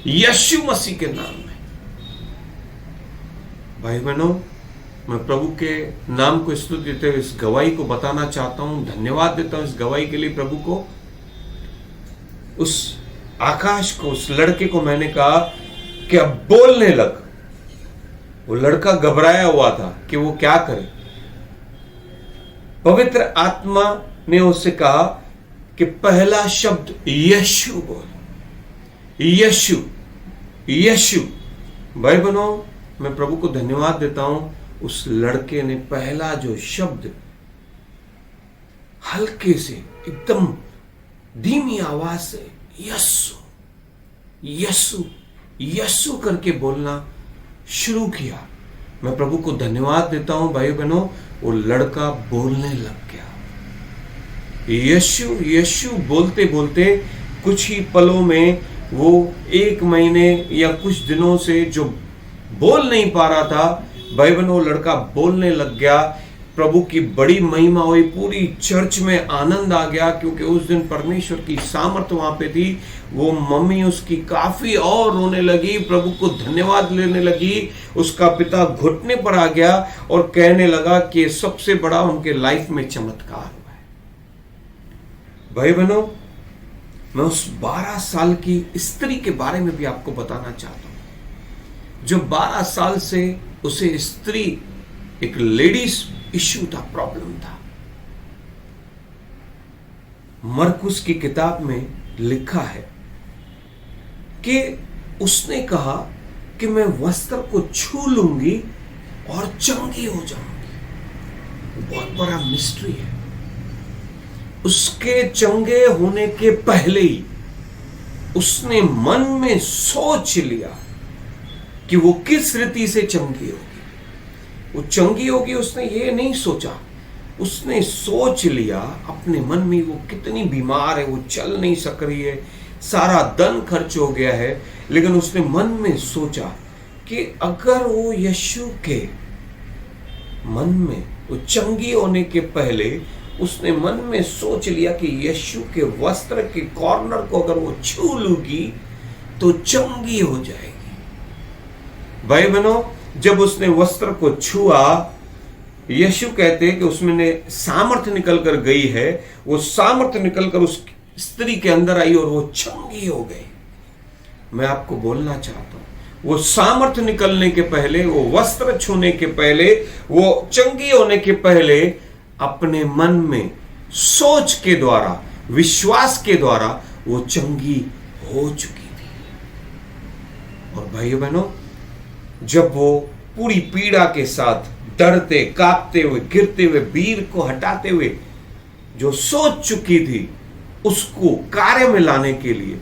यीशु मसीह के नाम में। भाई बहनों, मैं प्रभु के नाम को स्तुति देते हुए इस गवाही को बताना चाहता हूं, धन्यवाद देता हूं इस गवाही के लिए प्रभु को। उस आकाश को, उस लड़के को मैंने कहा कि अब बोलने लग। वो लड़का घबराया हुआ था कि वो क्या करे। पवित्र आत्मा ने उससे कहा कि पहला शब्द यीशु बोल, यीशु यीशु। भाई बहनों, मैं प्रभु को धन्यवाद देता हूं, उस लड़के ने पहला जो शब्द हल्के से, एकदम धीमी आवाज से यस्सु यस्सु यस्सु करके बोलना शुरू किया। मैं प्रभु को धन्यवाद देता हूं भाई बहनों, वो लड़का बोलने लग गया। यीशु यीशु बोलते बोलते कुछ ही पलों में वो 1 महीने या कुछ दिनों से जो बोल नहीं पा रहा था, भाई बहनों, वो लड़का बोलने लग गया। प्रभु की बड़ी महिमा हुई, पूरी चर्च में आनंद आ गया, क्योंकि उस दिन परमेश्वर की सामर्थ्य वहां पे थी। वो मम्मी उसकी काफी और रोने लगी, प्रभु को धन्यवाद लेने लगी। उसका पिता घुटने पर आ गया और कहने लगा कि सबसे बड़ा उनके लाइफ में चमत्कार हुआ है। भाई बहनों, मैं उस 12 साल की स्त्री के बारे में भी आपको बताना चाहता हूं, जो 12 साल से उसे स्त्री, एक लेडीज इश्यू था, प्रॉब्लम था। मरकुस की किताब में लिखा है कि उसने कहा कि मैं वस्त्र को छू लूंगी और चंगी हो जाऊंगी। बहुत बड़ा मिस्ट्री है। उसके चंगे होने के पहले ही उसने मन में सोच लिया कि वो किस रीति से चंगी होगी। वो चंगी होगी उसने ये नहीं सोचा, उसने सोच लिया अपने मन में वो कितनी बीमार है, वो चल नहीं सक रही है, सारा धन खर्च हो गया है। लेकिन उसने मन में सोचा कि अगर वो यीशु के मन में, वो चंगी होने के पहले उसने मन में सोच लिया कि यीशु के वस्त्र के कॉर्नर को अगर वो छू लूगी तो चंगी हो जाएगी। भाई बहनों, जब उसने वस्त्र को छुआ, यीशु कहते हैं कि उसमें सामर्थ्य निकल कर गई है। वो सामर्थ्य निकलकर उस स्त्री के अंदर आई और वो चंगी हो गई। मैं आपको बोलना चाहता हूं, वो सामर्थ्य निकलने के पहले, वो वस्त्र छूने के पहले, वो चंगी होने के पहले अपने मन में सोच के द्वारा, विश्वास के द्वारा वो चंगी हो चुकी थी। और भाइयों बहनों, जब वो पूरी पीड़ा के साथ, डरते, कांपते हुए, गिरते हुए, बीर को हटाते हुए जो सोच चुकी थी, उसको कार्य में लाने के लिए,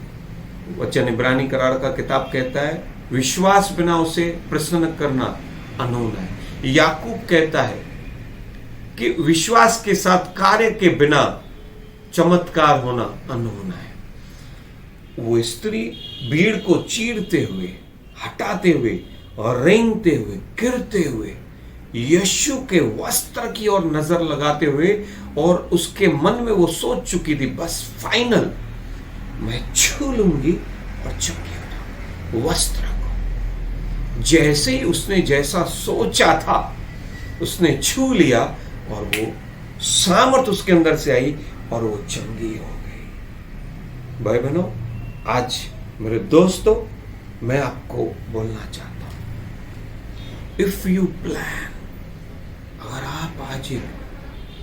वचन इब्रानी करार का किताब कहता है, विश्वास बिना उसे प्रसन्न करना अनहोना है। याकूब कहता है कि विश्वास के साथ कार्य के बिना चमत्कार होना अनहोना है। वो स्त्री भीड़ को चीरते हुए, हटाते हुए और रेंगते हुए, गिरते हुए यीशु के वस्त्र की ओर नजर लगाते हुए, और उसके मन में वो सोच चुकी थी, बस फाइनल मैं छू लूंगी और चंगी हो जाऊंगी वस्त्र को। जैसे ही उसने जैसा सोचा था उसने छू लिया और वो सामर्थ उसके अंदर से आई और वो चंगी हो गई। भाई बहनों, आज मेरे दोस्तों, मैं आपको बोलना चाहता हूं, इफ यू प्लान, अगर आप आज एक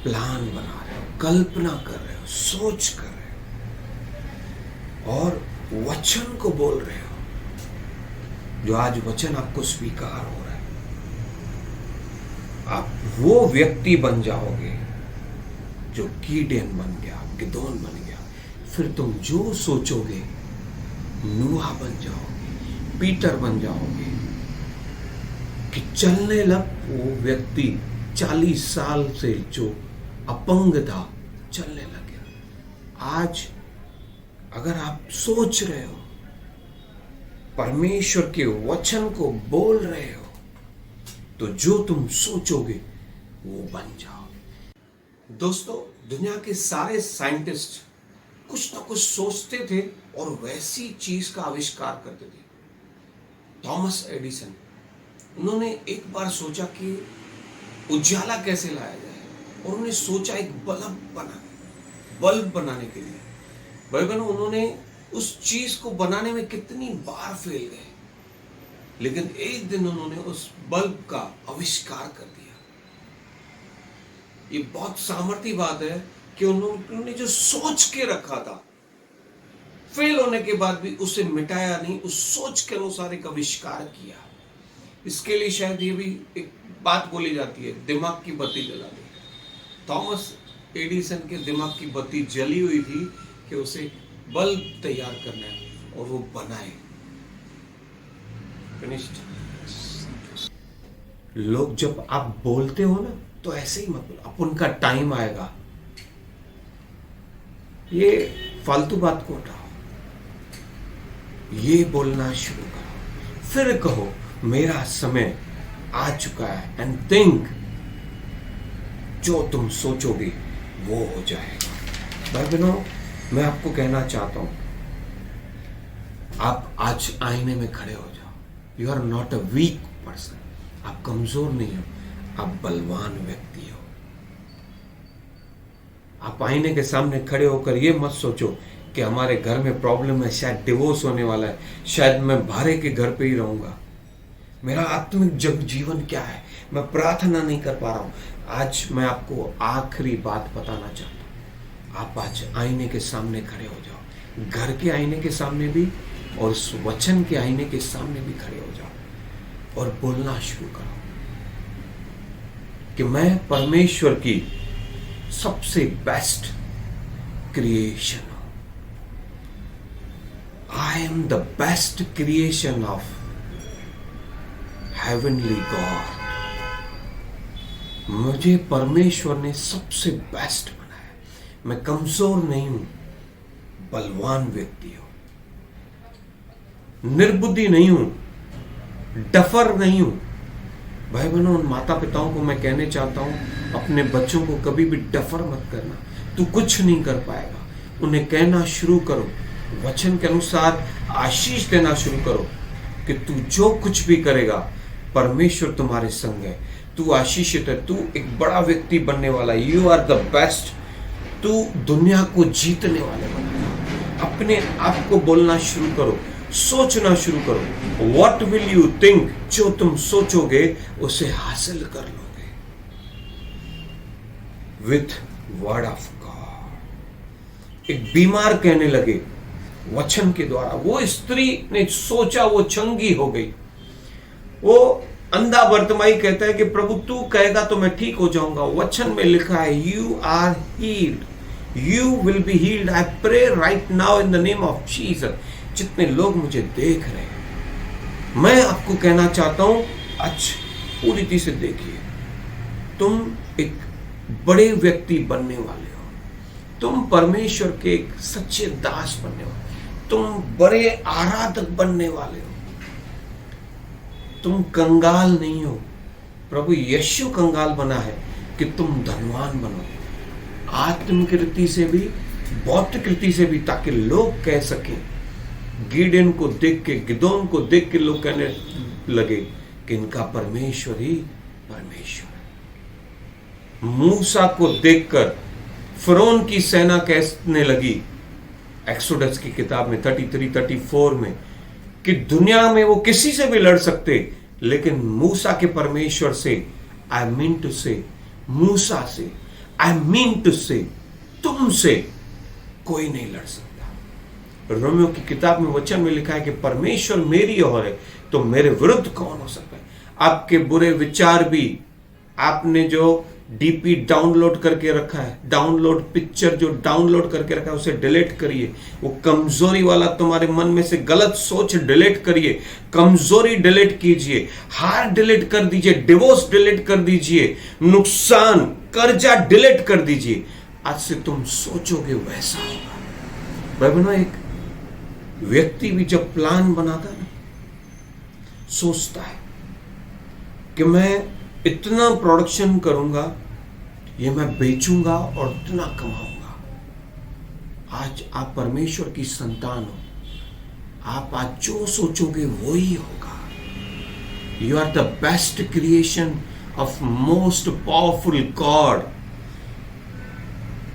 प्लान बना रहे हो, कल्पना कर रहे हो, सोच कर रहे हो और वचन को बोल रहे हो, जो आज वचन आपको स्वीकार हो रहा है, आप वो व्यक्ति बन जाओगे जो गिdeon बन गया, गिदोन बन गया। फिर तुम जो सोचोगे नूहा बन जाओगे, पीटर बन जाओगे कि चलने लग। वो व्यक्ति 40 साल से जो अपंग था, चलने लग गया। आज अगर आप सोच रहे हो, परमेश्वर के वचन को बोल रहे हो, तो जो तुम सोचोगे वो बन जाओगे। दोस्तों, दुनिया के सारे साइंटिस्ट कुछ ना कुछ सोचते थे और वैसी चीज का आविष्कार करते थे। थॉमस एडिसन, उन्होंने एक बार सोचा कि उजाला कैसे लाया जाए, और उन्होंने सोचा एक बल्ब बनाने के लिए। भाई बहनों, उन्होंने उस चीज को बनाने में कितनी बार फेल गए, लेकिन एक दिन उन्होंने उस बल्ब का आविष्कार कर दिया। ये बहुत सामर्थ्य बात है कि उन्होंने जो सोच के रखा था, फेल होने के बाद भी उसे मिटाया नहीं, उस सोच के अनुसार एक आविष्कार किया। इसके लिए शायद ये भी एक बात बोली जाती है, दिमाग की बत्ती जला दी। थॉमस एडिसन के दिमाग की बत्ती जली हुई थी कि उसे बल्ब तैयार करना है, और वो बनाए। फिनिश्ड। लोग जब आप बोलते हो ना, तो ऐसे ही मत बोलो, अब उनका टाइम आएगा, ये फालतू बात को हटाओ, ये बोलना शुरू करो, फिर कहो मेरा समय आ चुका है, एंड थिंक, जो तुम सोचोगे वो हो जाएगा। भाई बहनों, मैं आपको कहना चाहता हूं, आप आज आईने में खड़े हो जाओ। You are not a weak person, आप कमजोर नहीं हो, आप बलवान व्यक्ति हो। आप आईने के सामने खड़े होकर ये मत सोचो कि हमारे घर में प्रॉब्लम है, शायद डिवोर्स होने वाला है, शायद मैं भाड़े के घर पे ही रहूंगा, मेरा आत्मिक जीवन क्या है, मैं प्रार्थना नहीं कर पा रहा हूं। आज मैं आपको आखिरी बात बताना चाहता हूं, आप आज आईने के सामने खड़े हो जाओ, घर के आईने के सामने भी और उस वचन के आईने के सामने भी खड़े हो जाओ, और बोलना शुरू करो कि मैं परमेश्वर की सबसे बेस्ट क्रिएशन हूं। I am the best creation of heavenly God. मुझे परमेश्वर ने सबसे बेस्ट बनाया। मैं कमजोर नहीं हूं, बलवान व्यक्ति हूं, निर्बुद्धि नहीं हूं, डफर नहीं हूं। भाई बहनों, उन माता पिताओं को मैं कहने चाहता हूं, अपने बच्चों को कभी भी डफर मत करना, तू कुछ नहीं कर पाएगा। उन्हें कहना शुरू करो, वचन के अनुसार आशीष देना शुरू करो कि तू जो कुछ भी करेगा, परमेश्वर तुम्हारे संग है, तू आशीषित है, तू एक बड़ा व्यक्ति बनने वाला है। You are the best. तू दुनिया को जीतने वाले बनेगा। अपने आप को बोलना शुरू करो, सोचना शुरू करो। व्हाट विल यू थिंक, जो तुम सोचोगे उसे हासिल कर लोगे। With word of God. एक बीमार कहने लगे वचन के द्वारा, वो स्त्री ने सोचा, वो चंगी हो गई। वो अंधा बर्तमाई कहता है कि प्रभु तू कहेगा तो मैं ठीक हो जाऊंगा। वचन में लिखा है you are healed, you will be healed. I pray right now in the name of Jesus. जितने लोग मुझे देख रहे हैं, मैं आपको कहना चाहता हूं, आज पूरी तरह से देखिए, तुम एक बड़े व्यक्ति बनने वाले हो, तुम परमेश्वर के एक सच्चे दास बनने वाले, तुम बड़े आराधक बनने वाले हो। तुम कंगाल नहीं हो, प्रभु यीशु कंगाल बना है कि तुम धनवान बनो, आत्मिक रीति से भी, भौतिक रीति से भी, ताकि लोग कह सकें, गिदोन को देख के, गिदोन को देख के लोग कहने लगे कि इनका परमेश्वर ही परमेश्वर है। मूसा को देखकर फिरौन की सेना कहने लगी, एक्सोडस की किताब में 33-34 में, कि दुनिया में वो किसी से भी लड़ सकते, लेकिन मूसा के परमेश्वर से, आई मीन टू से, मूसा से, आई मीन टू से, तुमसे कोई नहीं लड़ सकता। रोमियो की किताब में वचन में लिखा है कि परमेश्वर मेरी ओर है तो मेरे विरुद्ध कौन हो सकता है। आपके बुरे विचार भी, आपने जो डीपी डाउनलोड करके रखा है, डाउनलोड पिक्चर जो डाउनलोड करके रखा है, उसे डिलीट करिए। वो कमजोरी वाला तुम्हारे मन में से गलत सोच डिलीट करिए, कमजोरी डिलीट कीजिए, हार डिलीट कर दीजिए, डिवोर्स डिलीट कर दीजिए, नुकसान, कर्जा डिलीट कर दीजिए। आज से तुम सोचोगे वैसा होगा। भाई बहनों, एक व्यक्ति भी जब प्लान बनाता है, सोचता है कि मैं इतना प्रोडक्शन करूंगा, ये मैं बेचूंगा और इतना कमाऊंगा। आज आप परमेश्वर की संतान हो, आप आज जो सोचोगे वो ही होगा। You are the best creation of most powerful God.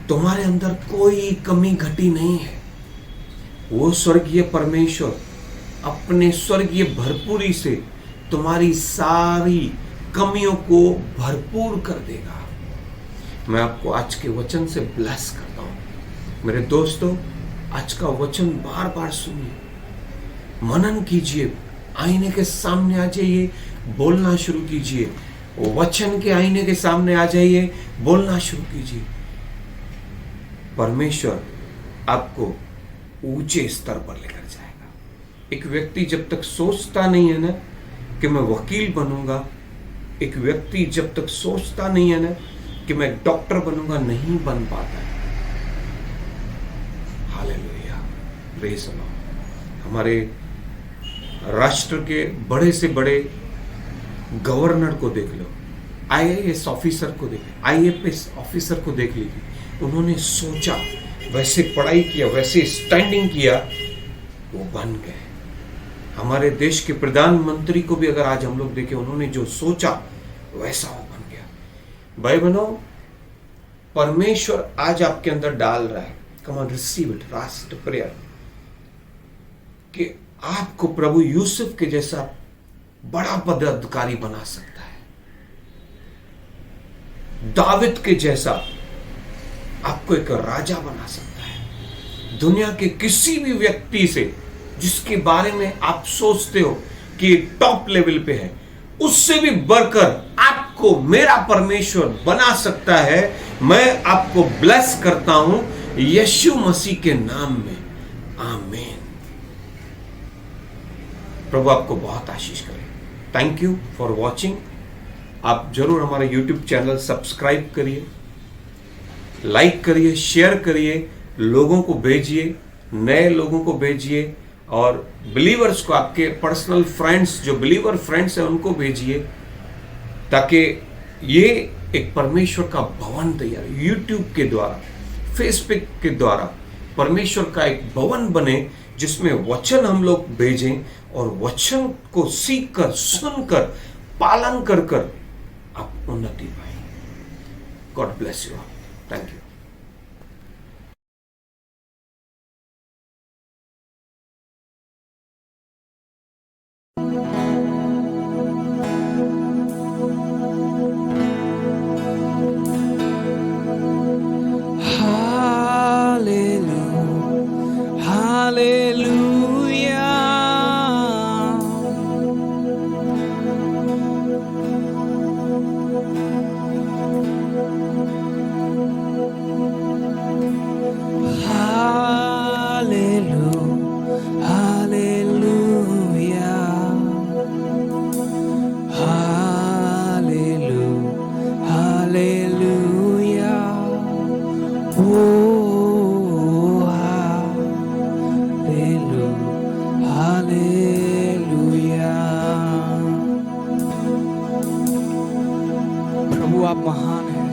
तुम्हारे अंदर कोई कमी घटी नहीं है। वो स्वर्गीय परमेश्वर अपने स्वर्गीय भरपूरी से तुम्हारी सारी कमियों को भरपूर कर देगा। मैं आपको आज के वचन से ब्लेस करता हूं। मेरे दोस्तों, आज का वचन बार बार सुनिए, मनन कीजिए, आईने के सामने आ जाइए, बोलना शुरू कीजिए। वचन के आईने के सामने आ जाइए, बोलना शुरू कीजिए। परमेश्वर आपको ऊंचे स्तर पर लेकर जाएगा। एक व्यक्ति जब तक सोचता नहीं है ना कि मैं वकील बनूंगा, एक व्यक्ति जब तक सोचता नहीं है ना कि मैं डॉक्टर बनूंगा, नहीं बन पाता है। Hallelujah, praise the Lord. हमारे राष्ट्र के बड़े से बड़े गवर्नर को देख लो, आईएएस ऑफिसर को देख, आईएएस ऑफिसर को देख लीजिए। उन्होंने सोचा, वैसे पढ़ाई किया, वैसे स्टैंडिंग किया, वो बन गए। हमारे देश के प्रधानमंत्री को भी अगर आज हम लोग देखें, उन्होंने जो सोचा वैसा वो बन गया। भाई बहनों, परमेश्वर आज आपके अंदर डाल रहा है, come on receive it, Rust prayer, कि आपको प्रभु यूसुफ के जैसा बड़ा पदाधिकारी बना सकता है, दाविद के जैसा आपको एक राजा बना सकता है। दुनिया के किसी भी व्यक्ति से जिसके बारे में आप सोचते हो कि टॉप लेवल पे है, उससे भी बढ़कर आपको मेरा परमेश्वर बना सकता है। मैं आपको ब्लेस करता हूं यीशु मसीह के नाम में, आमीन। प्रभु आपको बहुत आशीष करे। Thank you for watching. आप जरूर हमारा यूट्यूब चैनल सब्सक्राइब करिए, लाइक करिए, शेयर करिए, लोगों को भेजिए, नए लोगों को भेजिए, और बिलीवर्स को, आपके पर्सनल फ्रेंड्स जो बिलीवर फ्रेंड्स हैं उनको भेजिए, ताकि ये एक परमेश्वर का भवन तैयार, यूट्यूब के द्वारा, फेसबुक के द्वारा परमेश्वर का एक भवन बने, जिसमें वचन हम लोग भेजें और वचन को सीख कर, सुनकर, पालन कर कर आप उन्नति पाएं। God bless you all. Thank you.
आप महान हैं,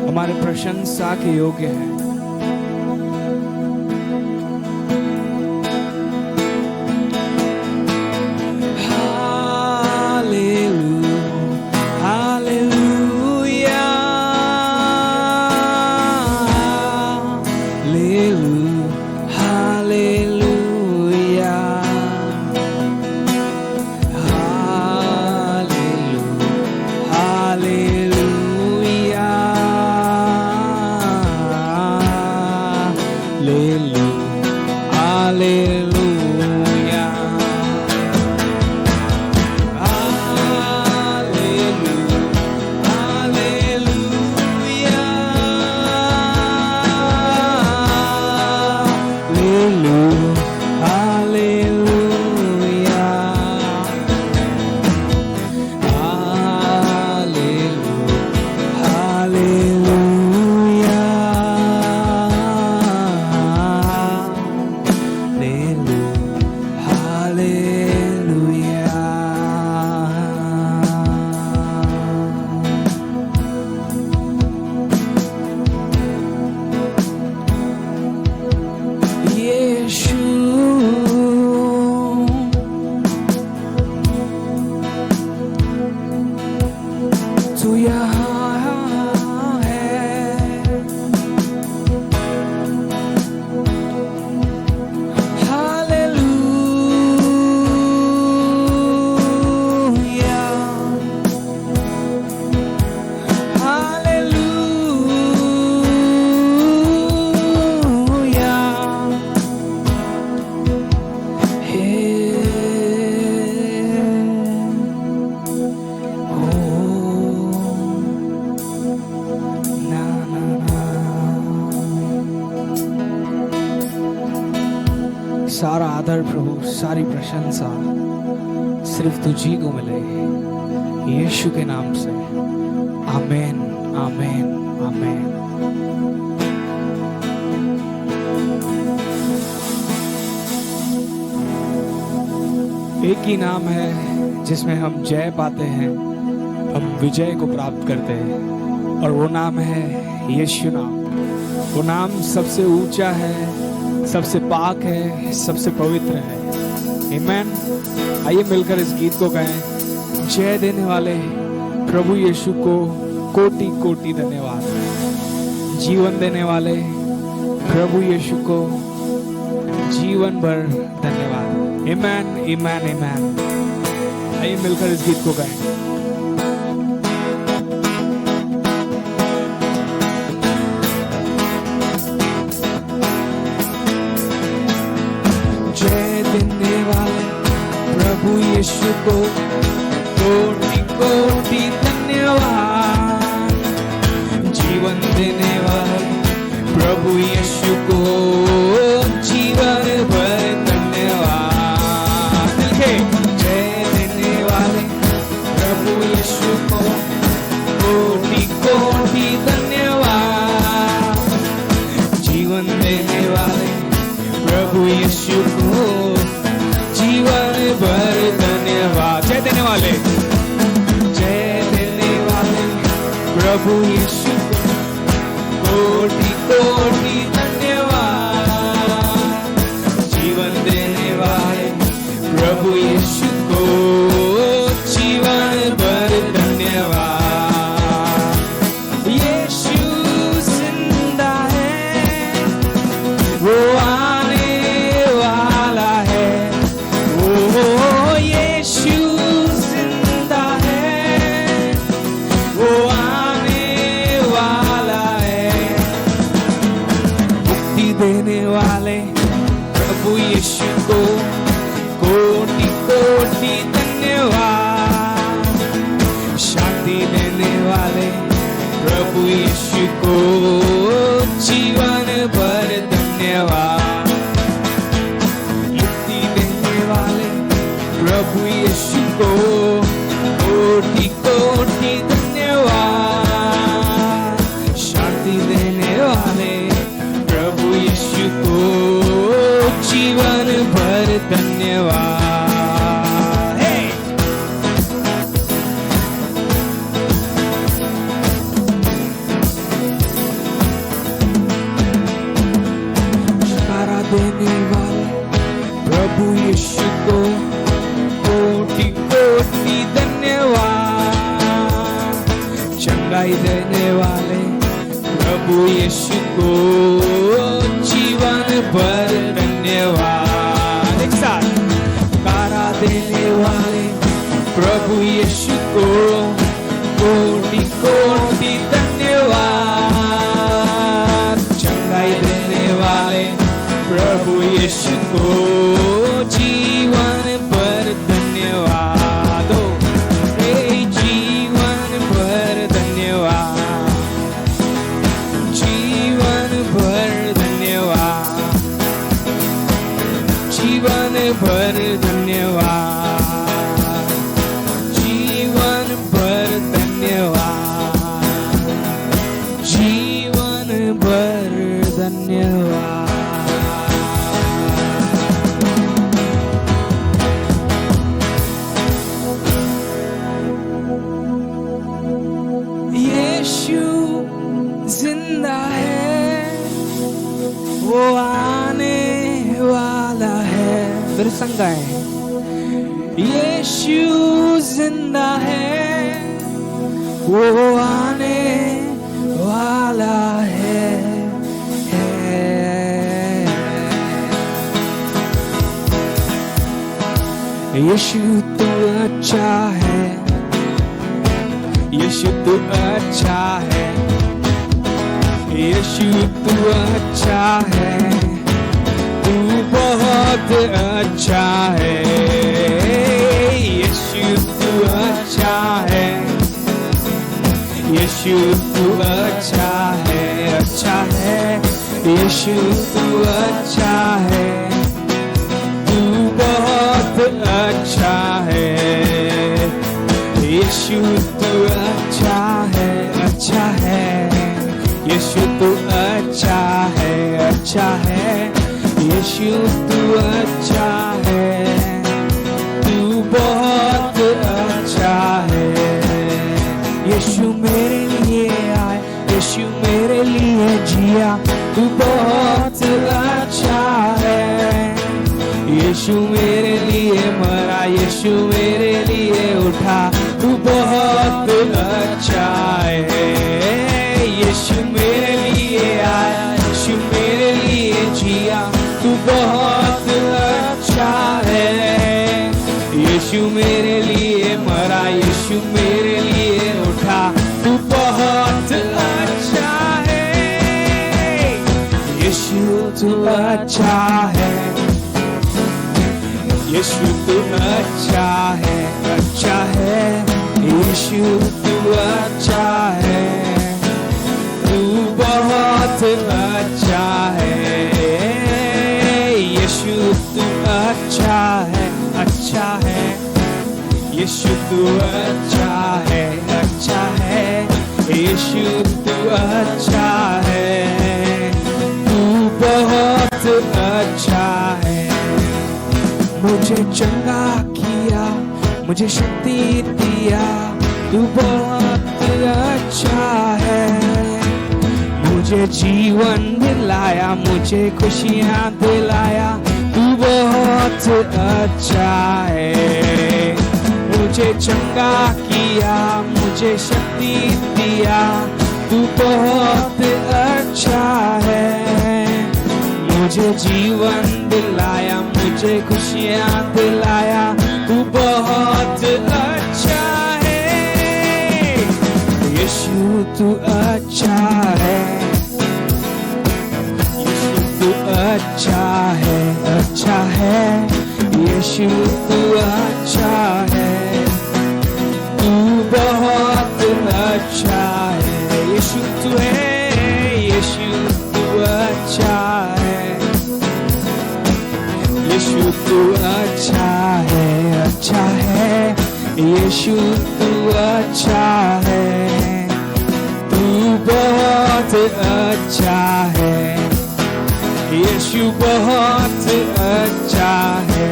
हमारे प्रशंसा के योग्य हैं। सारा आदर प्रभु, सारी प्रशंसा सिर्फ तुझी को मिले, यीशु के नाम से। आमेन, आमेन, आमेन। एक ही नाम है जिसमें हम जय पाते हैं, हम विजय को प्राप्त करते हैं, और वो नाम है यीशु नाम। वो नाम सबसे ऊंचा है, सबसे पाक है, सबसे पवित्र है। आमीन। आइए मिलकर इस गीत को गाएं। जय देने वाले प्रभु यीशु को कोटि कोटि धन्यवाद। जीवन देने वाले प्रभु यीशु को जीवन भर धन्यवाद। आमीन, आमीन, आमीन। आइए मिलकर इस गीत को गाएं। जय देने वाले प्रभु यीशु को कोटि कोटि धन्यवाद। जीवन देने वाले प्रभु यीशु को जीवन भर धन्यवाद। जय देने वाले प्रभु यीशु को कोटि कोटि धन्यवाद। जीवन देने वाले प्रभु यीशु को जीवन भर धन्यवाद। जय देने वाले, जय देने वाले प्रभु यीशु को कोटि कोटि धन्यवाद। जीवन देने वाले प्रभु यीशु को जीवन भर धन्यवाद। यीशु जिंदा है, वो आने वाला है। वो यीशु जिंदा है, वो आने वाला है। मुक्ति देने वाले प्रभु यीशु को कोटि कोटि धन्यवाद। शांति देने वाले प्रभु यीशु को जीवन भर धन्यवाद। मुक्ति देने वाले प्रभु यीशु को कोटि कोटि धन्यवाद। शांति देने वाले प्रभु यीशु को जीवन भर धन्यवाद। छुटकारा देने वाले प्रभु यीशु को कोटि कोटि धन्यवाद। चंगाई देने वाले प्रभु यीशु को जीवन भर धन्यवाद। एक साथ, छुटकारा देने वाले प्रभु यीशु को कोटि कोटि धन्यवाद। चंगाई देने वाले प्रभु यीशु को जीवन भर धन्यवाद। जीवन भर धन्यवाद, जीवन भर धन्यवाद, जीवन भर धन्यवाद, जीवन भर धन्यवाद, जीवन भर धन्यवाद। यीशु जिंदा है, वो आने वाला है। फिर संग गाएं। यीशु जिंदा है, वो आने वाला है। यीशु तो अच्छा है, यीशु तू अच्छा है, यीशु तू अच्छा है, तू बहुत अच्छा है। यीशु तू अच्छा है, यीशु तू अच्छा है, अच्छा है। यीशु तू अच्छा है, यीशु तू अच्छा है, अच्छा है। यीशु तू अच्छा है, अच्छा है। यीशु तू अच्छा है, तू बहुत अच्छा है। यीशु मेरे लिए आए, यीशु मेरे लिए जिया, तू बहुत अच्छा है। यीशु मेरे लिए मरा, यीशु मेरे लिए उठा, तू बहुत अच्छा है। यीशु मेरे लिए आया, यीशु मेरे लिए जिया, तू बहुत अच्छा है। यीशु मेरे लिए मरा, यीशु मेरे लिए उठा, तू बहुत अच्छा है। यीशु तू अच्छा है, यीशु तू अच्छा है, अच्छा है। यीशु तू अच्छा है, तू बहुत अच्छा है। यीशु तू अच्छा है, अच्छा है। यीशु तू अच्छा है, अच्छा है। यीशु तू अच्छा है, तू बहुत अच्छा है। मुझे चंगा किया, मुझे शक्ति दिया, तू बहुत अच्छा है। मुझे जीवन दिलाया, मुझे खुशियाँ दिलाया, तू बहुत अच्छा है। मुझे चंगा किया, मुझे शक्ति दिया, तू बहुत अच्छा है। मुझे जीवन दिलाया, मुझे खुशियाँ दिलाया, तू बहुत अच्छा है। यीशु तू अच्छा है, यीशु तू अच्छा है, अच्छा है। यीशु तू अच्छा है, तू बहुत अच्छा है। यीशु तू है, यीशु तू अच्छा है। यीशु तू अच्छा है, अच्छा है। यीशु तू अच्छा है, तू बहुत अच्छा है। यीशु बहुत अच्छा है,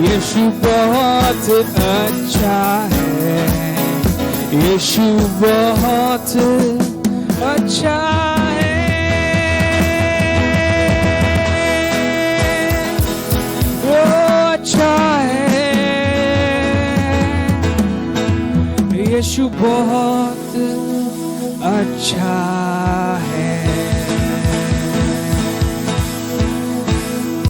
यीशु बहुत अच्छा है। यीशु बहुत अच्छा है। अच्छा है, यीशु बहुत अच्छा है।